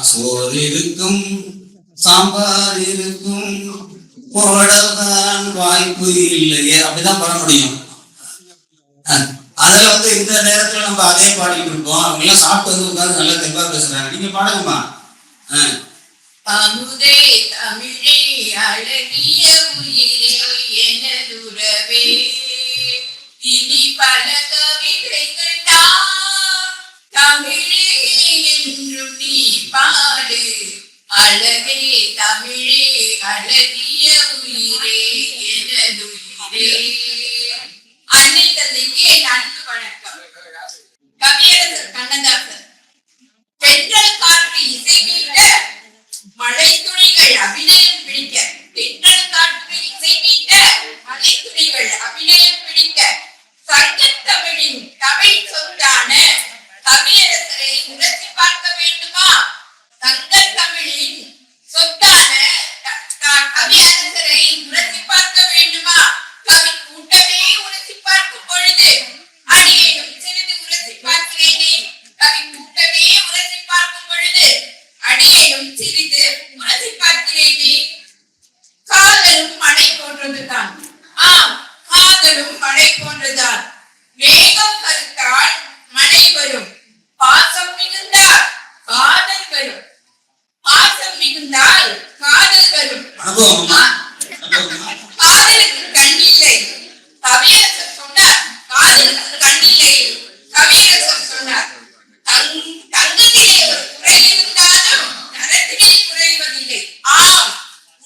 சோறு இருக்கும், சாம்பார் இருக்கும், போடதான் வாய்ப்பு இல்லையே, அப்படிதான் பாட முடியும். அதுல வந்து இந்த நேரத்துல நம்ம அதே பாடிட்டு இருக்கோம். அவங்க எல்லாம் சாப்பிட்டு வந்து உட்காந்து நல்லா தெம்பா பேசுறாங்க. நீங்க பாடுங்கம்மா. அமுதே தமிழே அழகிய உயிரே எனதுறவே, இனி பல கவிதைகள் தமிழே என்றும் நீ பாடு, அழகே தமிழே அழகிய உயிரே எனதுயிரே. அன்னை தந்தைக்கு என் அன்பு வணக்கம். கவியரசர் கண்ணதாசன். பெண்கள் காற்று இசை மீட்ட, மழை துளிகள் அபிநயம் பிடிக்க. பெண்கள் காற்று இசை மீட்ட, மழை துளிகள் அபிநயம் பிடிக்க. சங்கத்தமிழின் தமிழ் சொல்லான கவியரசரை உரசி பார்க்க வேண்டுமா? சங்கத்தமிழின் சொத்தான கவியரசரை உரசி பார்க்க வேண்டுமா? கவி கூட்டமே உரசி பார்க்கும் பொழுது அடியேனும் சிறிது உரசி பார்க்கிறேனே. கவி கூட்டமே உரசி பார்க்கும் பொழுது அடியேனும் சிறிது உரசி பார்க்கிறேனே. காதலும் மழை போன்றதுதான். ஆம், காதலும் மழை போன்றதுதான். மேகம் கருத்தால் மழை வரும், பாசம் மிகுந்தால் காதல் வரும். பாசம் மிகுந்தால் காதல் வரும். காதலுக்கு கண்ணில்லை, கவியரசர் சொன்னார். காதலுக்கு கண்ணில்லை, கவியரசர் சொன்னார். தங்கத்திலே ஒரு குறை இருந்தாலும் நரத்திலே குறைவதில்லை. ஆம்,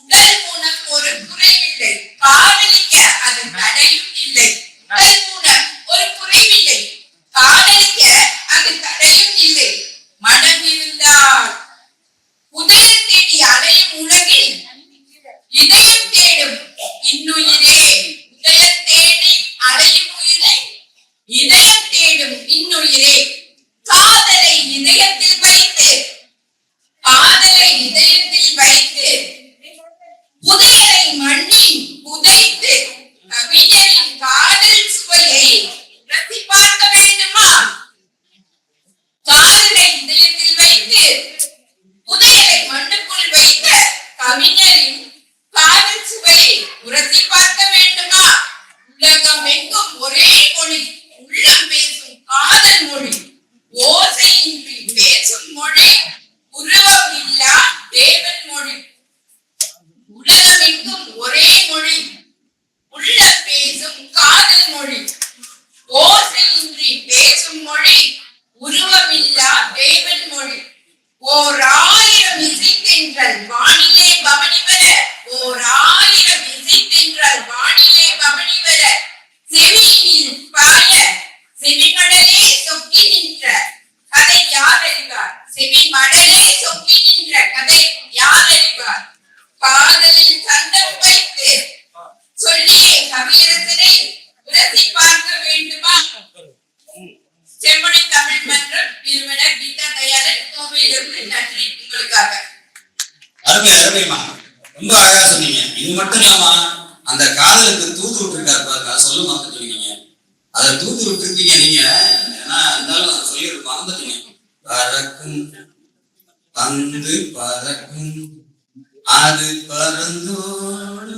உடல் மூலம் ஒரு குறைவில்லை, காதலிக்க அது தடையும் இல்லை. உடல் மூலம் ஒரு குறைவில்லை, காதலிக்க அது தடையும் இல்லை. மனம் இருந்தால் உதயம் தேடி அலையும் உலகில் இதயம் தேடும் இன்னுயிரே. உதயம் தேடி அலையும் உயிரை, இதயம் தேடும் இன்னுயிரே. காதலை இதயத்தில் வைத்து, காதலை இதயத்தில் வைத்து, புதையலை மண்ணில் புதைத்து, கவிஞரின் காதல் சுவையை ரசி பார்க்க வேண்டுமா? காதலை இதயத்தில் வைத்து, புதையலை மண்ணுக்குள் வைத்த கவிஞரின் காதல் சுவையை உரசி பார்க்க வேண்டுமா? உலகம் எங்கும் ஒரே மொழி, உள்ளம் பேசும் காதல் மொழி. ஓசையின்றி பேசும் மொழி, உருவம் இல்லா தேவன் மொழி. உலகம் எங்கும் ஒரே மொழி, உள்ளம் பேசும் காதல் மொழி. ஓசையின்றி பேசும் மொழி, உருவமில்லா தேவன் மொழி. ஓர் ஆயிரம் இசைத்தென்றல் வானிலே பவனி வர, ஓர் ஆயிரம் இசைத்தென்றல் வானிலே பவனி வர. செவியினில் பாய செவிமடலே சொக்கி நின்ற கதை யார் அறிவார்? செவி மடலே சொக்கி நின்ற கதை யார் அறிவார்? காதலில் சந்தம் வைத்து சொல்லிய கவியரசரை உரசி பார்க்க வேண்டுமா? செம்மொழி தமிழ் மன்றம் நிறுவனர் கீதா தயாளன், கோவையிலிருந்து நன்றி உங்களுக்காக. அருமை அருமைமா, ரொம்ப அழகா சொன்னீங்க. இது மட்டும் இல்லாம அந்த காதலுக்கு தூது விட்டுருக்காரு பாருங்க, சொல்ல மாட்டீங்க. அதை தூது விட்டுருக்கீங்க நீங்க. ஏன்னா இருந்தாலும் சொல்லி மறந்துட்டீங்க. பறக்கும் பந்து பறக்கும், அது பறந்தோடு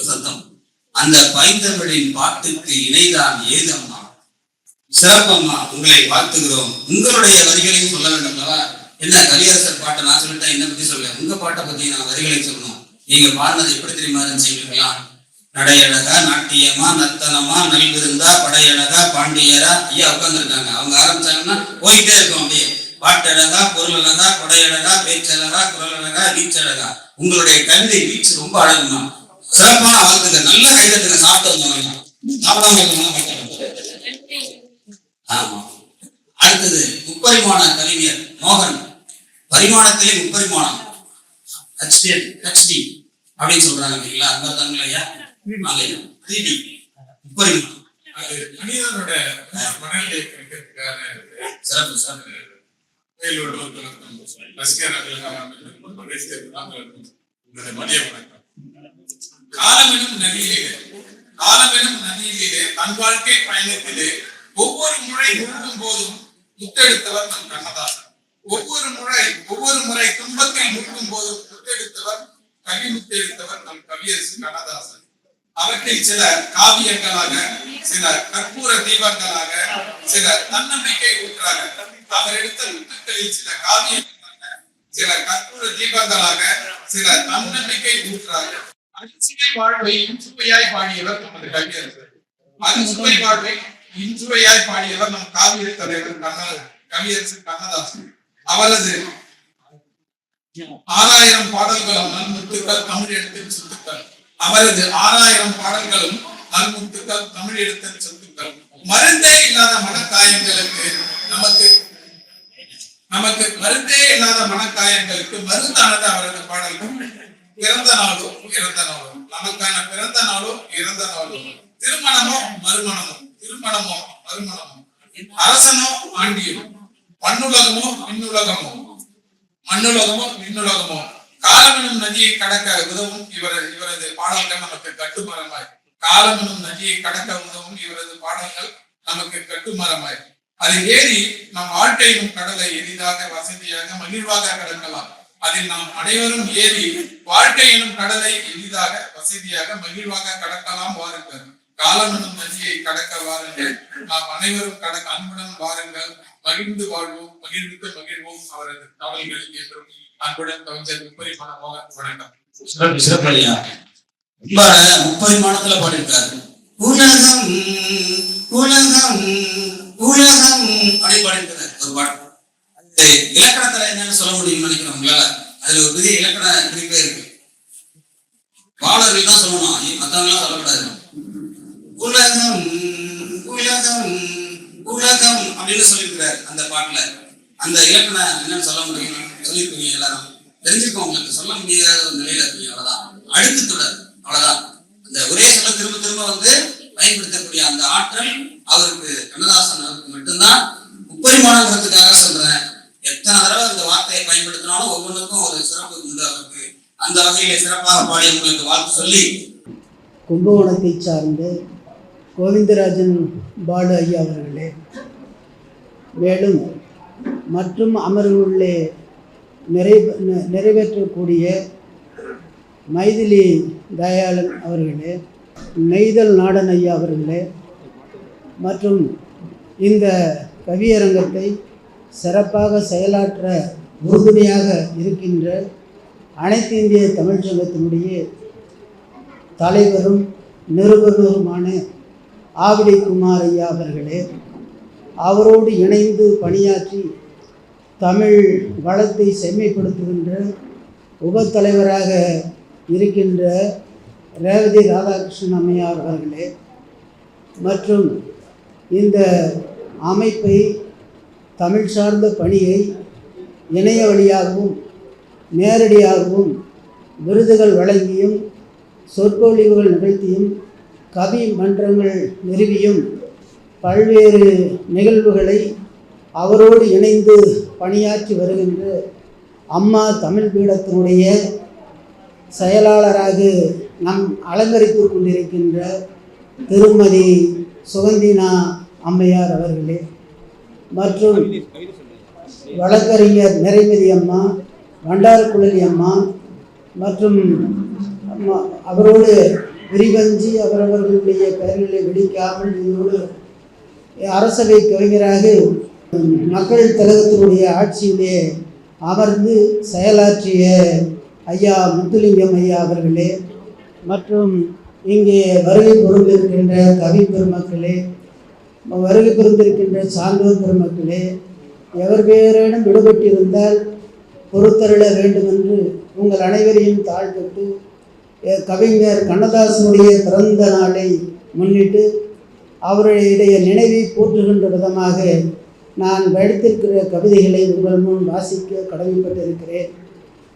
சத்தம். அந்த பைந்தமிழின் பாட்டுக்கு இணைதான் ஏதம்மா. சிறப்பம்மா, உங்களை வாழ்த்துகிறோம். உங்களுடைய வரிகளையும் சொல்ல வேண்டும் அல்லவா? என்ன கவியரசர் பாட்டை நான் சொல்லிட்டேன், என்ன பத்தி சொல்ல, உங்க பாட்டை பத்தி நான் வரிகளை சொல்லணும். நீங்க பாடினது எப்படி தெரியுமா இருந்துச்சுங்களா? நடையழகா, நாட்டியமா, நர்த்தனமா, நல்விருந்தா, படையழகா, பாண்டியரா. ஐயா உட்கார்ந்துருக்காங்க, அவங்க ஆரம்பிச்சாங்கன்னா போயிட்டே இருக்கும். அப்படியே பாட்டழகா, பொருள் அழகா, கொடையழகா, பேச்சழகா, குரல் அழகா, வீச்சழகா. உங்களுடைய கவிதை வீச்சு ரொம்ப அழகுமா. சிறப்பான வாழ்த்துக்கள். நல்ல கைதட்டுங்க. சாப்பிட்டு வந்தவங்க ஆமா. அடுத்தது முப்பரிமாண கவிஞர் மோகன். பரிமாணத்திலே முப்பரிமாணம், ஹெச்டி அப்படின்னு சொல்றாங்க இல்லைங்களா? அது மாதிரி தாங்களா ஐயா? 3D முப்பரிமாணம். மனிதனோட மனநிலை கிடைக்கிறதுக்கான சிறப்பு சிறப்பு. காலமெனும் நதியிலே தன் வாழ்க்கை பயணத்திலே ஒவ்வொரு முறை முழுதும் போதும் முத்தெடுத்தவர் நம் கண்ணதாசன். ஒவ்வொரு முறை துன்பத்தில் முழுதும் போதும் முத்தெடுத்தவர், கவிமுத்தெடுத்தவர் நம் கவியரசு கண்ணதாசன். அவற்றில் சில காவியங்களாக, சில கற்பூர தீபங்களாக, சில தன்னம்பிக்கை ஊற்றாக. அவர் எடுத்த முத்துக்களில் சில காவியங்களாக, சில கற்பூர தீபங்களாக, சில தன்னம்பிக்கை ஊற்றாக. அறுசுவை வாழ்வை இன்சுவையாய் பாடியவர் நமது கவியரசர். அறுசுவை வாழ்வை இன்சுவையாய் பாடியவர் நம் காவிய தலைவர் கவியரசு கண்ணதாசன். அவரது 6000 பாடல்களும் நன்முத்துக்கள் தமிழ் எழுத்தின் சொத்துக்கள். அவரது 6000 பாடல்களும் நன்முத்துக்கள் தமிழ் எழுத்தின் சொத்துக்கள். மருந்தே இல்லாத மனக்காயங்களுக்கு நமக்கு மருந்தே இல்லாத மனக்காயங்களுக்கு மருந்தானது அவரது பாடல்கள். பிறந்த நாளோ இறந்த நாளோ, நமக்கான பிறந்த நாளோ இறந்த நாளோ, திருமணமோ மறுமணமோ, திருமணமோ மறுமணமோ, அரசனோ ஆண்டியோ, மண்ணுலகமோ விண்ணுலகமோ, மண்ணுலகமோ விண்ணுலகமோ, காலமெனும் நதியை கடக்க உதவும் இவரது பாடல்கள் நமக்கு கட்டுமரமாய். காலமெனும் நதியை கடக்க உதவும் இவரது பாடல்கள் நமக்கு கட்டுமரமாய். அதில் ஏறி நம் வாழ்க்கையிலும் கடலை எளிதாக, வசதியாக, மகிழ்வாக கடக்கலாம். அதில் நாம் அனைவரும் ஏறி வாழ்க்கை எனும் கடலை எளிதாக, வசதியாக, மகிழ்வாக கடக்கலாம். வாருங்கள், காலமெனும் நதியை கடக்க வாருங்கள். நாம் அனைவரும் கடக்க அன்புடன் வாருங்கள். மகிழ்ந்து வாழ்வோம், மகிழ்ந்து மகிழ்வோம். அவரது பாடல்களுக்கு என்றும் அன்புடன் கவிஞர் முப்பரிமாண மோகன். வணக்கம். சிறப்படியா ரொம்ப முப்பரிமாணத்துல பாடியிருக்காரு. உலகம் உலகம் உலகம் அப்படி பாடியிருக்கிறார் ஒரு பாட்டு. அது இலக்கணத்துல என்னன்னு சொல்ல முடியும்னு நினைக்கிறோம் உங்களால. அதுல ஒரு பெரிய இலக்கண குறிப்பே இருக்கு. பாடல்கள் தான் சொல்லணும், மற்றவங்க எல்லாம் சொல்லக்கூடாது. உலகம் உலகம் உலகம் அப்படின்னு சொல்லியிருக்கிறார் அந்த பாட்டுல. அந்த இலக்கணம் என்னன்னு சொல்ல முடியும் சொல்லியிருக்கீங்க. எல்லாரும் தெரிஞ்சுக்கோ. உங்களுக்கு சொல்ல முடியாத ஒரு நிலையில இருக்கீங்க. அவ்வளவுதான். அடுத்து தொடர், அவ்வளவுதான். அந்த ஒரே சொல்ல திரும்ப திரும்ப பயன்படுத்தக்கூடிய அந்த ஆற்றல் அவருக்கு, கண்ணதாசன் அவருக்கு மட்டும்தான். முப்பரிமாணங்கிறதுக்காக சொல்றேன். எத்தனை தடவை இந்த வார்த்தையை பயன்படுத்தினாலும் ஒவ்வொன்றுக்கும் ஒரு சிறப்பு உண்டு அவருக்கு. அந்த வகையில சிறப்பாக பாடி உங்களுக்கு வாழ்த்து சொல்லி, கும்பகோணத்தை சார்ந்த கோவிந்தராஜன் பாலு ஐயா அவர்களே, மேலும் மற்றும் அமர்வுள்ளே நிறைவேற்றக்கூடிய மைதிலி தயாளன் அவர்களே, நெய்தல் நாடன் ஐயா அவர்களே, மற்றும் இந்த கவியரங்கத்தை சிறப்பாக செயலாற்ற உறுதுணையாக இருக்கின்ற அனைத்து இந்திய தமிழ்ச் சங்கத்தினுடைய தலைவரும் நிறுவனருமான ஆவிடை குமார் ஐயா அவர்களே, அவரோடு இணைந்து பணியாற்றி தமிழ் வளத்தை செம்மைப்படுத்துகின்ற உபத்தலைவராக இருக்கின்ற ரேவதி ராதாகிருஷ்ணன் அம்மையார் அவர்களே, மற்றும் இந்த அமைப்பை, தமிழ் சார்ந்த பணியை இணைய வழியாகவும் நேரடியாகவும் விருதுகள் வழங்கியும் சொற்பொழிவுகள் நிகழ்த்தியும் கவி மன்றங்கள் நிறுவியும் பல்வேறு நிகழ்வுகளை அவரோடு இணைந்து பணியாற்றி வருகின்ற அம்மா தமிழ் பீடத்தினுடைய செயலாளராக நம் அலங்கரித்து கொண்டிருக்கின்ற திருமதி சுகந்தினா அம்மையார் அவர்களே, மற்றும் வழக்கறிஞர் நிறைமதி அம்மா, வண்டாரக்குழலி அம்மா, மற்றும் அவரோடு விரிவஞ்சி அவரவர்களுடைய பெயர்களை வெடிக்காமல் இதோடு அரசவை கவிஞராக மக்கள் கழகத்தினுடைய ஆட்சியிலே அமர்ந்து செயலாற்றிய ஐயா முத்துலிங்கம் ஐயா அவர்களே, மற்றும் இங்கே வருகை புரிந்திருக்கின்ற கவி பெருமக்களே, வருகை புரிந்திருக்கின்ற சான்றோர் பெருமக்களே, எவர் பேரேனும் விடுபட்டிருந்தால் பொறுத்தருள வேண்டும் என்று உங்கள் அனைவரையும் தாழ்த்தட்டு கவிஞர் கண்ணதாசனுடைய பிறந்த நாளை முன்னிட்டு அவருடைய நினைவை போற்றுகின்ற விதமாக நான் படித்திருக்கிற கவிதைகளை உங்கள் முன் வாசிக்க கடமைப்பட்டிருக்கிறேன்.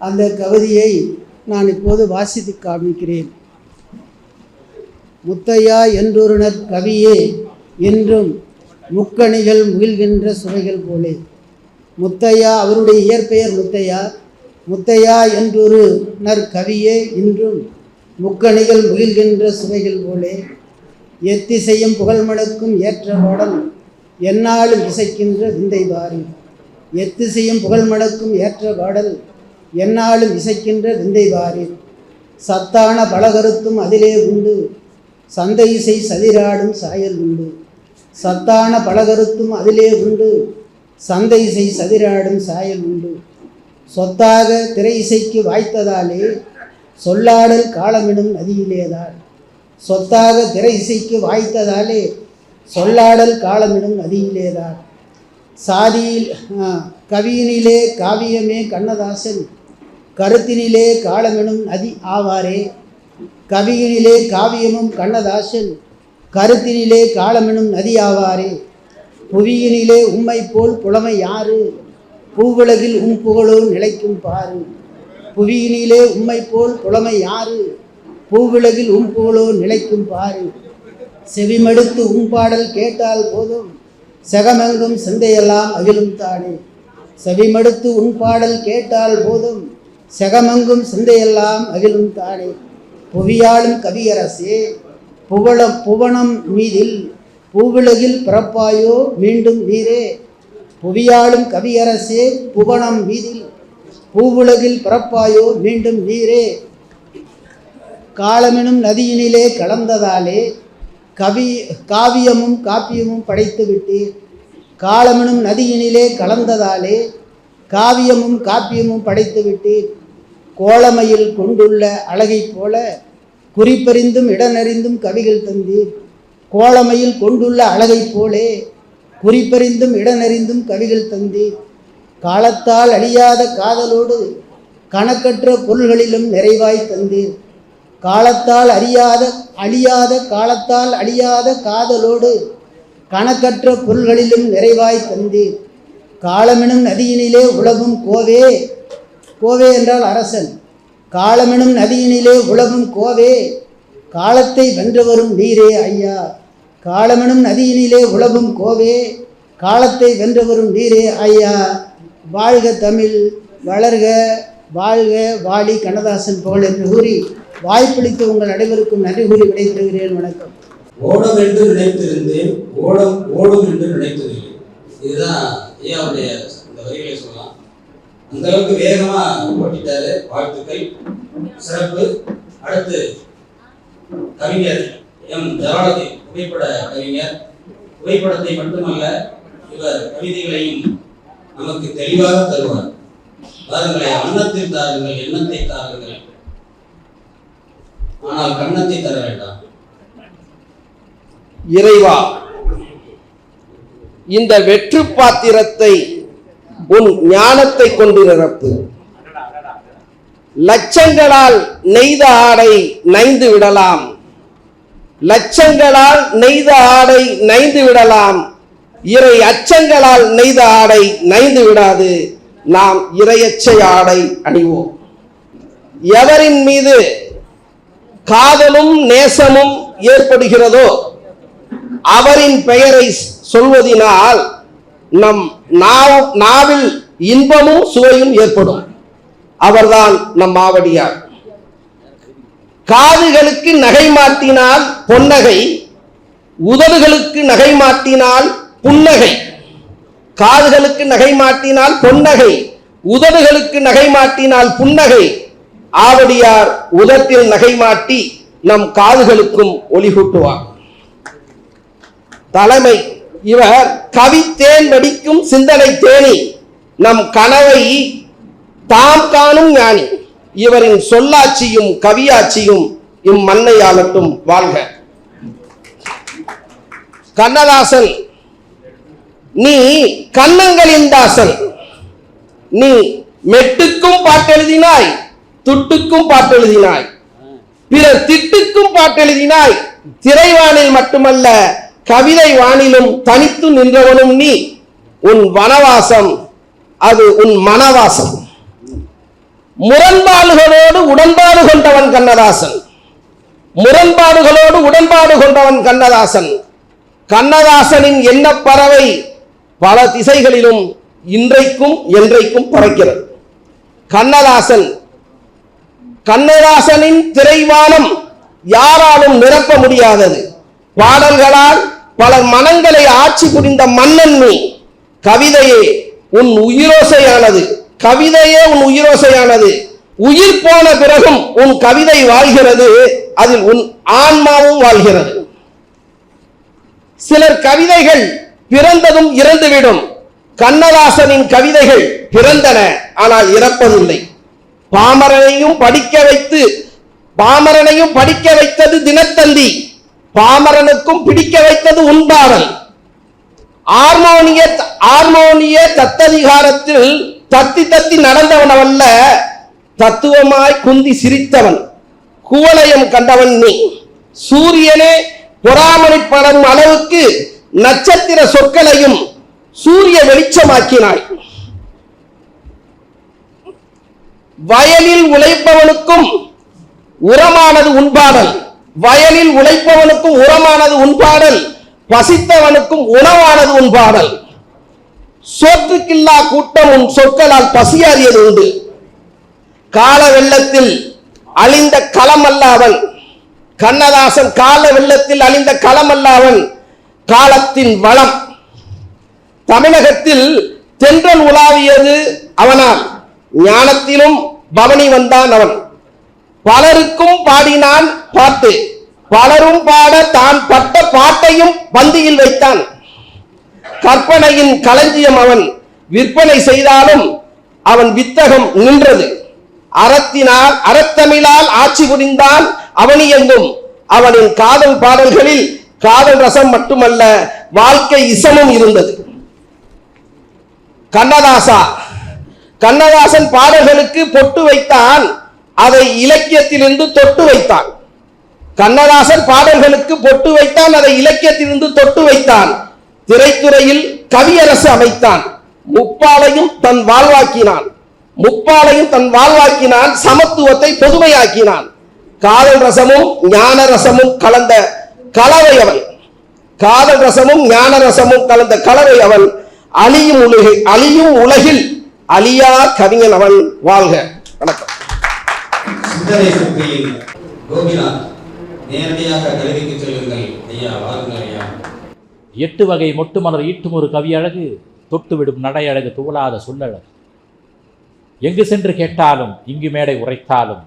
அந்த கவிதையை நான் இப்போது வாசித்து காண்பிக்கிறேன். முத்தையா என்றொருனர் கவியே என்றும் முக்கணிகள் முகில்கின்ற சுவைகள் போலே. முத்தையா அவருடைய இயற்பெயர் முத்தையா. முத்தையா என்றொரு நற்கவியே இன்றும் முக்கணிகள் முகில்கின்ற சுவைகள் போலே. எத்திசையும் புகழ்மணக்கும் ஏற்ற பாடல் எந்நாளும் இசைக்கின்ற விந்தை பாரி. எத்திசையும் புகழ்மணக்கும் ஏற்ற பாடல் எந்நாளும் இசைக்கின்ற விந்தை பாரி. சத்தான பலகருத்தும் அதிலே உண்டு சந்தை இசை சதிராடும் சாயல் உண்டு. சத்தான பலகருத்தும் அதிலே உண்டு சந்தை இசை சதிராடும் சாயல் உண்டு. சொத்தாக திரை இசைக்கு வாய்த்ததாலே சொல்லாடல் காலமிடும் நதியிலேதான். சொத்தாக திரை இசைக்கு வாய்த்ததாலே சொல்லாடல் காலமிடும் நதியிலேதான். சாதியில் கவியினிலே காவியமே கண்ணதாசன் கருத்தினிலே காலமெனும் நதி ஆவாரே. கவியினிலே காவியமும் கண்ணதாசன் கருத்தினிலே காலமெனும் நதி ஆவாரே. புவியினிலே உம்மை போல் புலமை யாரு பூவுலகில் புகழோ நிலைக்கும் பாரு. புவியினிலே உம்மை போல் புலமை யாரு பூவுலகில் புகழோ நிலைக்கும் பாரு. செவிமடுத்து பாடல் கேட்டால் போதும் செகமெங்கும் சிந்தையெல்லாம் அகிலும் தானே. செவிமடுத்து பாடல் கேட்டால் போதும் செகமெங்கும் சிந்தையெல்லாம் அகிலும் தானே. புவியாளும் கவியரசே புவனம் மீதில் பூவுலகில் பிறப்பாயோ மீண்டும் நீரே. புவியாளும் கவியரசே புவனம் மீதில் பூவுலகில் பிறப்பாயோ மீண்டும் நீரே. காலமெனும் நதியினிலே கலந்ததாலே காவியமும் காப்பியமும் படைத்து விட்டீர். காலமெனும் நதியினிலே கலந்ததாலே காவியமும் காப்பியமும் படைத்து விட்டீர். கோலமையில் கொண்டுள்ள அழகைப் போல குறிப்பறிந்தும் இடனறிந்தும் கவிகள் தந்தீர். கோலமையில் கொண்டுள்ள அழகைப் போலே குறிப்பறிந்தும் இடனறிந்தும் கவிகள் தந்தீர். காலத்தால் அழியாத காதலோடு கணக்கற்ற பொருள்களிலும் நிறைவாய் தந்தீர். காலத்தால் காலத்தால் அழியாத காதலோடு கணக்கற்ற பொருள்களிலும் நிறைவாய் தந்தீர். காலமெனும் நதியினிலே உலகும் கோவே. கோவே என்றால் அரசன். காலமெனும் நதியினிலே உலகும் கோவே காலத்தை வென்றவரும் நீரே ஐயா. காலமெனும் நதியினிலே உலகும் கோவே காலத்தை வென்றவரும் நீரே ஐயா. வாழ்க தமிழ் வளர்க வாழ்க வாழி கண்ணதாசன் புகழ் என்று கூறி வாய்ப்பளித்து உங்கள் அனைவருக்கும் நன்றி கூறி விடைபெறுகிறேன். வணக்கம். ஓடம் என்று நினைத்திருந்தேன் ஓடும் என்று நினைத்ததில்லை. இதுதான் ஐயாவுடைய இந்த வரிகளை சொல்லலாம். அந்த அளவுக்கு வேகமா ஓட்டிட்டாரு. வாழ்த்துக்கள், சிறப்பு. அடுத்து கவிஞர் எம் ஜலாலதி புகைப்பட கவிஞர். புகைப்படத்தை மட்டுமல்ல இவர் கவிதைகளையும் நமக்கு தெளிவாக தருவார். பாருங்களே, அன்னத்தில் தாருங்கள் எண்ணத்தை தாருங்கள் ஆனால் கண்ணத்தை தர வேண்டாம். இறைவா, இந்த வெற்று பாத்திரத்தை உன் ஞானத்தை கொண்டு நிரப்பு. லட்சங்களால் நெய்த ஆடை நைந்து விடலாம். லட்சங்களால் நெய்த ஆடை நைந்து விடலாம். இறை அச்சங்களால் நெய்த ஆடை நைந்து விடாது. நாம் இறையச்சை ஆடை அணிவோம். எவரின் மீது காதலும் நேசமும் ஏற்படுகிறதோ அவரின் பெயரை சொல்வதினால் நம் நாவில் இன்பமும் சுவையும் ஏற்படும். அவர்தான் நம் மாவடியார். காதுகளுக்கு நகை மாட்டினால் பொன்னகை, உதடுகளுக்கு நகை மாட்டினால் புன்னகை. காதுகளுக்கு நகை மாட்டினால் பொன்னகை, உதடுகளுக்கு நகை மாட்டினால் புன்னகை. ஆவடியார் உதட்டில் நகை மாட்டி நம் காதுகளுக்கும் ஒளி கூட்டுவார். தலைமை இவர் கவித்தேன் வடிக்கும் சிந்தனை தேனி, நம் கனவை தாம் காணும் ஞானி. இவரின் சொல்லாட்சியும் கவியாட்சியும் இம்மண்ணை ஆளட்டும். வாழ்க. கண்ணதாசன் நீ கண்ணங்களின் தாசன். நீ மெட்டுக்கும் பாட்டெழுதினாய், துட்டுக்கும் பாட்டெழுதினாய், பிறர் திட்டுக்கும் பாட்டெழுதினாய். திரைவானில் மட்டுமல்ல கவிதை வானிலும் தனித்து நின்றவனும் நீ. உன் வனவாசம் அது உன் மனவாசம். முரண்பாடுகளோடு உடன்பாடு கொண்டவன் கண்ணதாசன். முரண்பாடுகளோடு உடன்பாடு கொண்டவன் கண்ணதாசன். கண்ணதாசனின் எண்ணப் பறவை பல திசைகளிலும் இன்றைக்கும் என்றைக்கும் பறக்கிறது. கண்ணதாசனின் திரைவானம் யாராலும் நிரப்ப முடியாதது. பாடல்களால் பலர் மனங்களை ஆட்சி புரிந்த மன்னன் நீ. கவிதையே உன் உயிரோசையானது. கவிதையே உன் உயிரோசையானது. உயிர் போன பிறகும் உன் கவிதை வாழ்கிறது, அதில் உன் ஆன்மாவும் வாழ்கிறது. சிலர் கவிதைகள் பிறந்ததும் இறந்துவிடும். கண்ணதாசனின் கவிதைகள் பிறந்தன, ஆனால் இறப்பதில்லை. பாமரனையும் படிக்க வைத்தது தினத்தந்தி. பாமரனுக்கும் பிடிக்க வைத்தது உன்பாடல். ஆர்மோனிய தத்ததிகாரத்தில் தத்தி தத்தி நடந்தவனவல்ல, தத்துவமாய் குந்தி சிரித்தவன். குவலயம் கண்டவன் நீ. சூரியனே பொறாமணிப்படும் அளவுக்கு நட்சத்திர சொற்களையும் சூரிய வெளிச்சமாக்கினாய். வயலில் உழைப்பவனுக்கும் உரமானது உன்பாடல். வயலில் உழைப்பவனுக்கும் உரமானது உன்பாடல். பசித்தவனுக்கும் உணவானது உன்பாடல். சோற்றுக்கில்லா கூட்டம் உன் சொற்களால் பசியாறியது உண்டு. கால வெள்ளத்தில் அழிந்த களம் அல்லாவன். கண்ணதாசன் கால வெள்ளத்தில் அழிந்த களம் அல்லாவன், காலத்தின் வளம். தமிழகத்தில் தென்றல் உலாவியது அவனால். ஞானத்திலும் பவனி வந்தான் அவன். பலருக்கும் பாடினான் பாட்டு. பலரும் பாட தான் பட்ட பாட்டையும் பந்தியில் வைத்தான். கற்பனையின் களஞ்சியம் அவன். விற்பனை செய்தாலும் அவன் வித்தகம் நின்றது. அறத்தமிழால் ஆட்சி புரிந்தான் அவனியெங்கும். அவனின் காதல் பாடல்களில் காதல் ரசம் மட்டுமல்ல, வாழ்க்கை இசமும் இருந்தது. கண்ணதாசன் பாடல்களுக்கு பொட்டு வைத்தான், அதை இலக்கியத்திலிருந்து தொட்டு வைத்தான். கண்ணதாசன் பாடல்களுக்கு பொட்டு வைத்தான், அதை இலக்கியத்திலிருந்து தொட்டு வைத்தான். திரைத்துறையில் கவியரசு அமைத்தான். முப்பாலையும் தன் வாழ்வாக்கினான். சமத்துவத்தை பொதுமையாக்கினான். காதல் ரசமும் ஞான ரசமும் கலந்த கலவை அவன். அழியும் உலகில் அழியா கவிஞன் அவன். வாழ்க. வணக்கம். சிந்தனை சக்தியில் கோபிநாத், நேரடியாக கல்விக்கு செல்லுங்கள் ஐயா. வாருங்கள் ஐயா. 8 வகை மொட்டு மலர் ஈட்டும் ஒரு கவியழகு, தொட்டுவிடும் நடையழகு துவளாத சொல்லழகு. எங்கு சென்று கேட்டாலும் இங்கு மேடை உரைத்தாலும்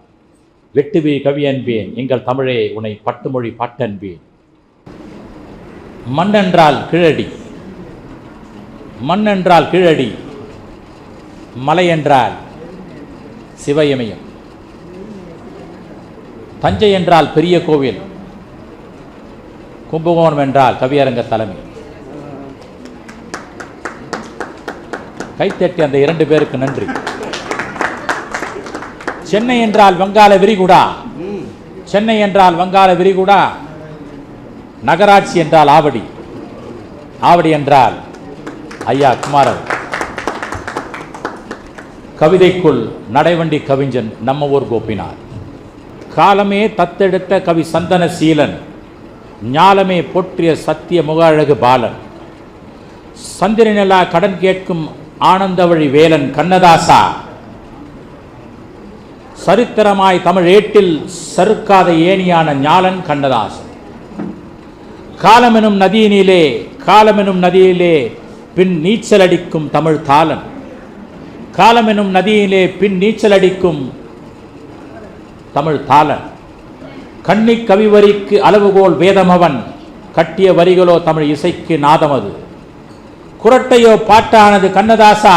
வெட்டுவே கவி என்பேன், எங்கள் தமிழே உன்னை பட்டுமொழி பாட்டன்பேன். மண்ணென்றால் கீழடி, மலை என்றால் சிவயமயம், தஞ்சை என்றால் பெரிய கோவில், கும்பகோணம் என்றால் கவியரங்க தலைமை. கைத்தட்டி அந்த 2 பேருக்கு நன்றி. சென்னை என்றால் வங்காள விரிகுடா, நகராட்சி என்றால் ஆவடி என்றால் ஐயா குமாரன். கவிதைக்குள் நடைவண்டி கவிஞன் நம்ம ஊர் கோபிநாத். காலமே தத்தெடுத்த கவி சந்தன சீலன், ஞாலமே போற்றிய சத்திய முகழகு பாலன், சந்திரனிலா கடன் கேட்கும் ஆனந்த வழி வேலன் கண்ணதாசா. சரித்திரமாய் தமிழ் ஏட்டில் சறுக்காத ஏணியான ஞாலன் கண்ணதாசன். காலமெனும் நதியிலே பின் நீச்சலடிக்கும் தமிழ் தாளன். காலமெனும் நதியிலே பின் நீச்சலடிக்கும் தமிழ் தாளன். கண்ணி கவிவரிக்கு அளவுகோல் வேதமவன், கட்டிய வரிகளோ தமிழ் இசைக்கு நாதமது. குரட்டையோ பாட்டானது கண்ணதாசா,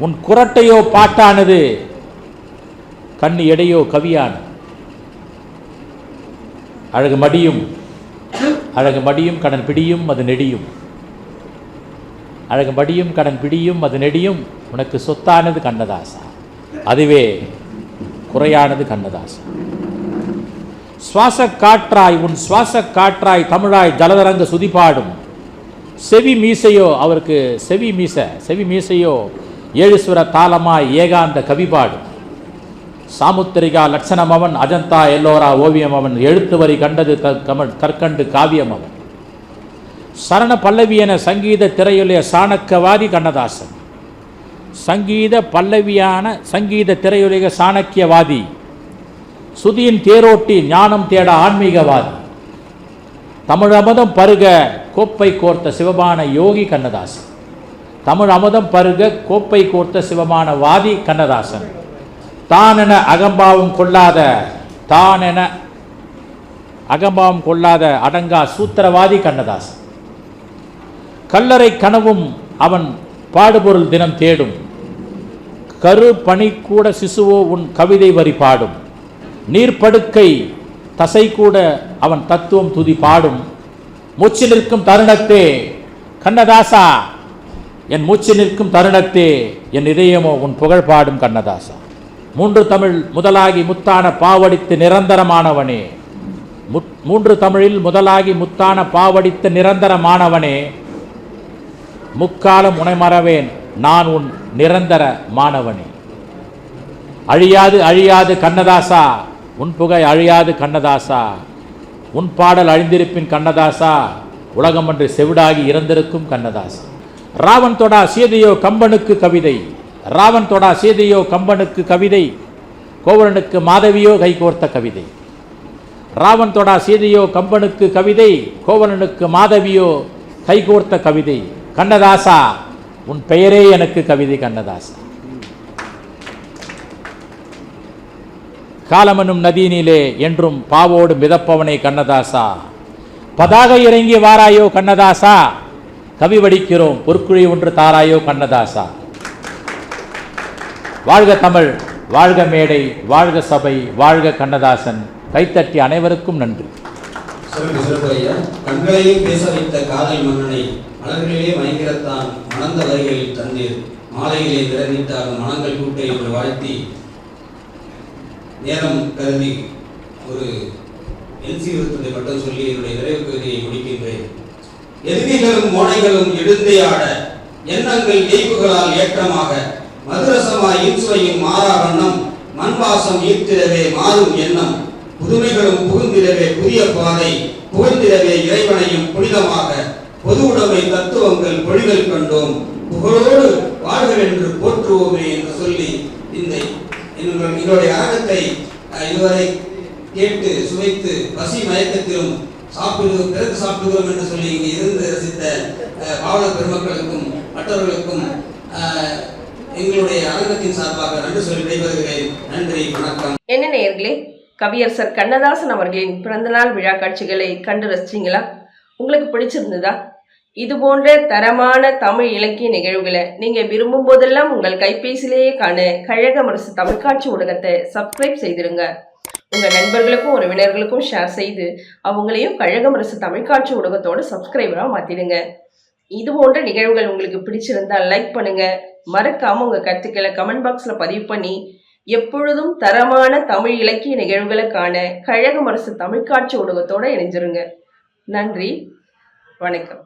உன் குரட்டையோ பாட்டானது, கண்ணி எடையோ கவியானது. அழகு மடியும் கடன் பிடியும் அது நெடியும். அழகும்படியும் கடன் பிடியும் அது நெடியும் உனக்கு சொத்தானது கண்ணதாசா, அதுவே குறையானது கண்ணதாசா. சுவாச காற்றாய் உன் சுவாச காற்றாய் தமிழாய் ஜலதரங்க சுதிபாடும் செவி மீசையோ, அவருக்கு செவி மீசையோ ஏழுஸ்வர தாளமாய் ஏகாந்த கவிபாடும். சாமுத்திரிகா லட்சணம் அவன், அஜந்தா எல்லோரா ஓவியம் அவன், எழுத்து வரி கண்டது கற்கண்டு காவியம் அவன். சரண பல்லவியன சங்கீத திரையுடைய சாணக்கவாதி கண்ணதாசன். சங்கீத பல்லவியான சங்கீத திரையுலக சாணக்கியவாதி, சுதியின் தேரோட்டி ஞானம் தேட ஆன்மீகவாதி. தமிழ் அமுதம் பருக கோப்பை கோர்த்த சிவமான யோகி கண்ணதாசன். தமிழ் அமுதம் பருக கோப்பை கோர்த்த சிவமான வாதி கண்ணதாசன். தானென அகம்பாவம் கொள்ளாத அடங்கா சூத்திரவாதி கண்ணதாசன். கல்லறை கனவும் அவன் பாடுபொருள் தினம் தேடும். கரு பனி கூட சிசுவோ உன் கவிதை வரி பாடும். நீர்ப்படுக்கை தசை கூட அவன் தத்துவம் துதி பாடும். மூச்சு நிற்கும் தருணத்தே கண்ணதாசா, என் மூச்சு நிற்கும் தருணத்தே என் இதயமோ உன் புகழ் பாடும் கண்ணதாசா. மூன்று தமிழ் முதலாகி முத்தான பாவடித்து நிரந்தரமானவனே, மூன்று தமிழில் முதலாகி முத்தான பாவடித்த நிரந்தரமானவனே, முக்காலம் உனைமறவேன் நான் உன் நிரந்தர மாணவனே. அழியாது கண்ணதாசா, உன் புகை அழியாது கண்ணதாசா, உன் பாடல் அழிந்திருப்பின் கண்ணதாசா, உலகம் ஒன்று செவிடாகி இறந்திருக்கும் கண்ணதாசா. ராவன் தொடா சீதையோ கம்பனுக்கு கவிதை, ராவன் தொடா சீதையோ கம்பனுக்கு கவிதை, கோவலனுக்கு மாதவியோ கைகோர்த்த கவிதை. ராவன் தொடா சீதையோ கம்பனுக்கு கவிதை, கோவலனுக்கு மாதவியோ கைகோர்த்த கவிதை. கண்ணதாசா, உன் பெயரே எனக்கு கவிதை கண்ணதாசா. காலமெனும் நதியினிலே என்றும் பாவோடு மிதப்பவனே கண்ணதாசா, பதாக இறங்கி வாராயோ கண்ணதாசா, கவி வடிக்கிறோம் பொற்குழி ஒன்று தாராயோ கண்ணதாசா. வாழ்க தமிழ், வாழ்க மேடை, வாழ்க சபை, வாழ்க கண்ணதாசன். கைத்தட்டி அனைவருக்கும் நன்றி. சிறப்பு ஐயா. கண்களையும் பேச வைத்த காதல் மன்னனை மலர்களிலே மயங்கிறத்தான் மணந்த வரிகளில் தந்தீர், மாலையிலே திறனிட்டாலும் மனங்கள் கூட்டை என்று வாழ்த்தி, நேரம் கருதி ஒரு என்சீர்வத்தை மட்டும் சொல்லி என்னுடைய நிறைவு கருதியை முடிக்கின்றேன். எதிரிகளும் மோனைகளும் எழுந்தே ஆட, எண்ணங்கள் இயல்புகளால் ஏற்றமாக, மதுரசமாய் இன்சுவையும் மாறா வண்ணம், மண்வாசம் ஈர்த்திடவே மாறும் எண்ணம், புதுமைகளும் புகுந்திடவே புதிய பாதை, புகழ்ந்திடவே இறைவனையும் புனிதமாக, பொது உடைமை தத்துவங்கள் பொழிதல் கண்டோம், புகழோடு வாழ்கள் என்று போற்றுவோமே என்று சொல்லி எங்களுடைய அரங்கத்தை இதுவரை கேட்டு சுவைத்து பசி மயக்கத்திலும் பிறகு சாப்பிடுகிறோம் என்று சொல்லி இங்கே இருந்து ரசித்த பாவலர் பெருமக்களுக்கும் மற்றவர்களுக்கும் எங்களுடைய அரங்கத்தின் சார்பாக நன்றி சொல்லி விடைபெறுகிறேன். நன்றி, வணக்கம். என்ன நேயர்களே, கவியரசர் கண்ணதாசன் அவர்களின் பிறந்தநாள் விழா காட்சிகளை கண்டு ரசிச்சிங்களா? உங்களுக்கு பிடிச்சிருந்ததா? இது போன்ற தரமான தமிழ் இலக்கிய நிகழ்வுகளை நீங்க விரும்பும் போதெல்லாம் உங்கள் கைபேசியிலேயே காண கழகம் அரசு தமிழ்காட்சி ஊடகத்தை சப்ஸ்கிரைப் செய்திருங்க. உங்க நண்பர்களுக்கும் உறவினர்களுக்கும் ஷேர் செய்து அவங்களையும் கழகம் அரசு தமிழ்காட்சி ஊடகத்தோட சப்ஸ்கிரைபரா மாத்திடுங்க. இது போன்ற நிகழ்வுகள் உங்களுக்கு பிடிச்சிருந்தா லைக் பண்ணுங்க. மறக்காம உங்க கருத்துக்களை கமெண்ட் பாக்ஸ்ல பதிவு பண்ணி எப்பொழுதும் தரமான தமிழ் இலக்கிய நிகழ்வுகளை காண கழகம் அரசு தமிழ்காட்சி ஊடகத்தோட இணைஞ்சிருங்க. நன்றி, வணக்கம்.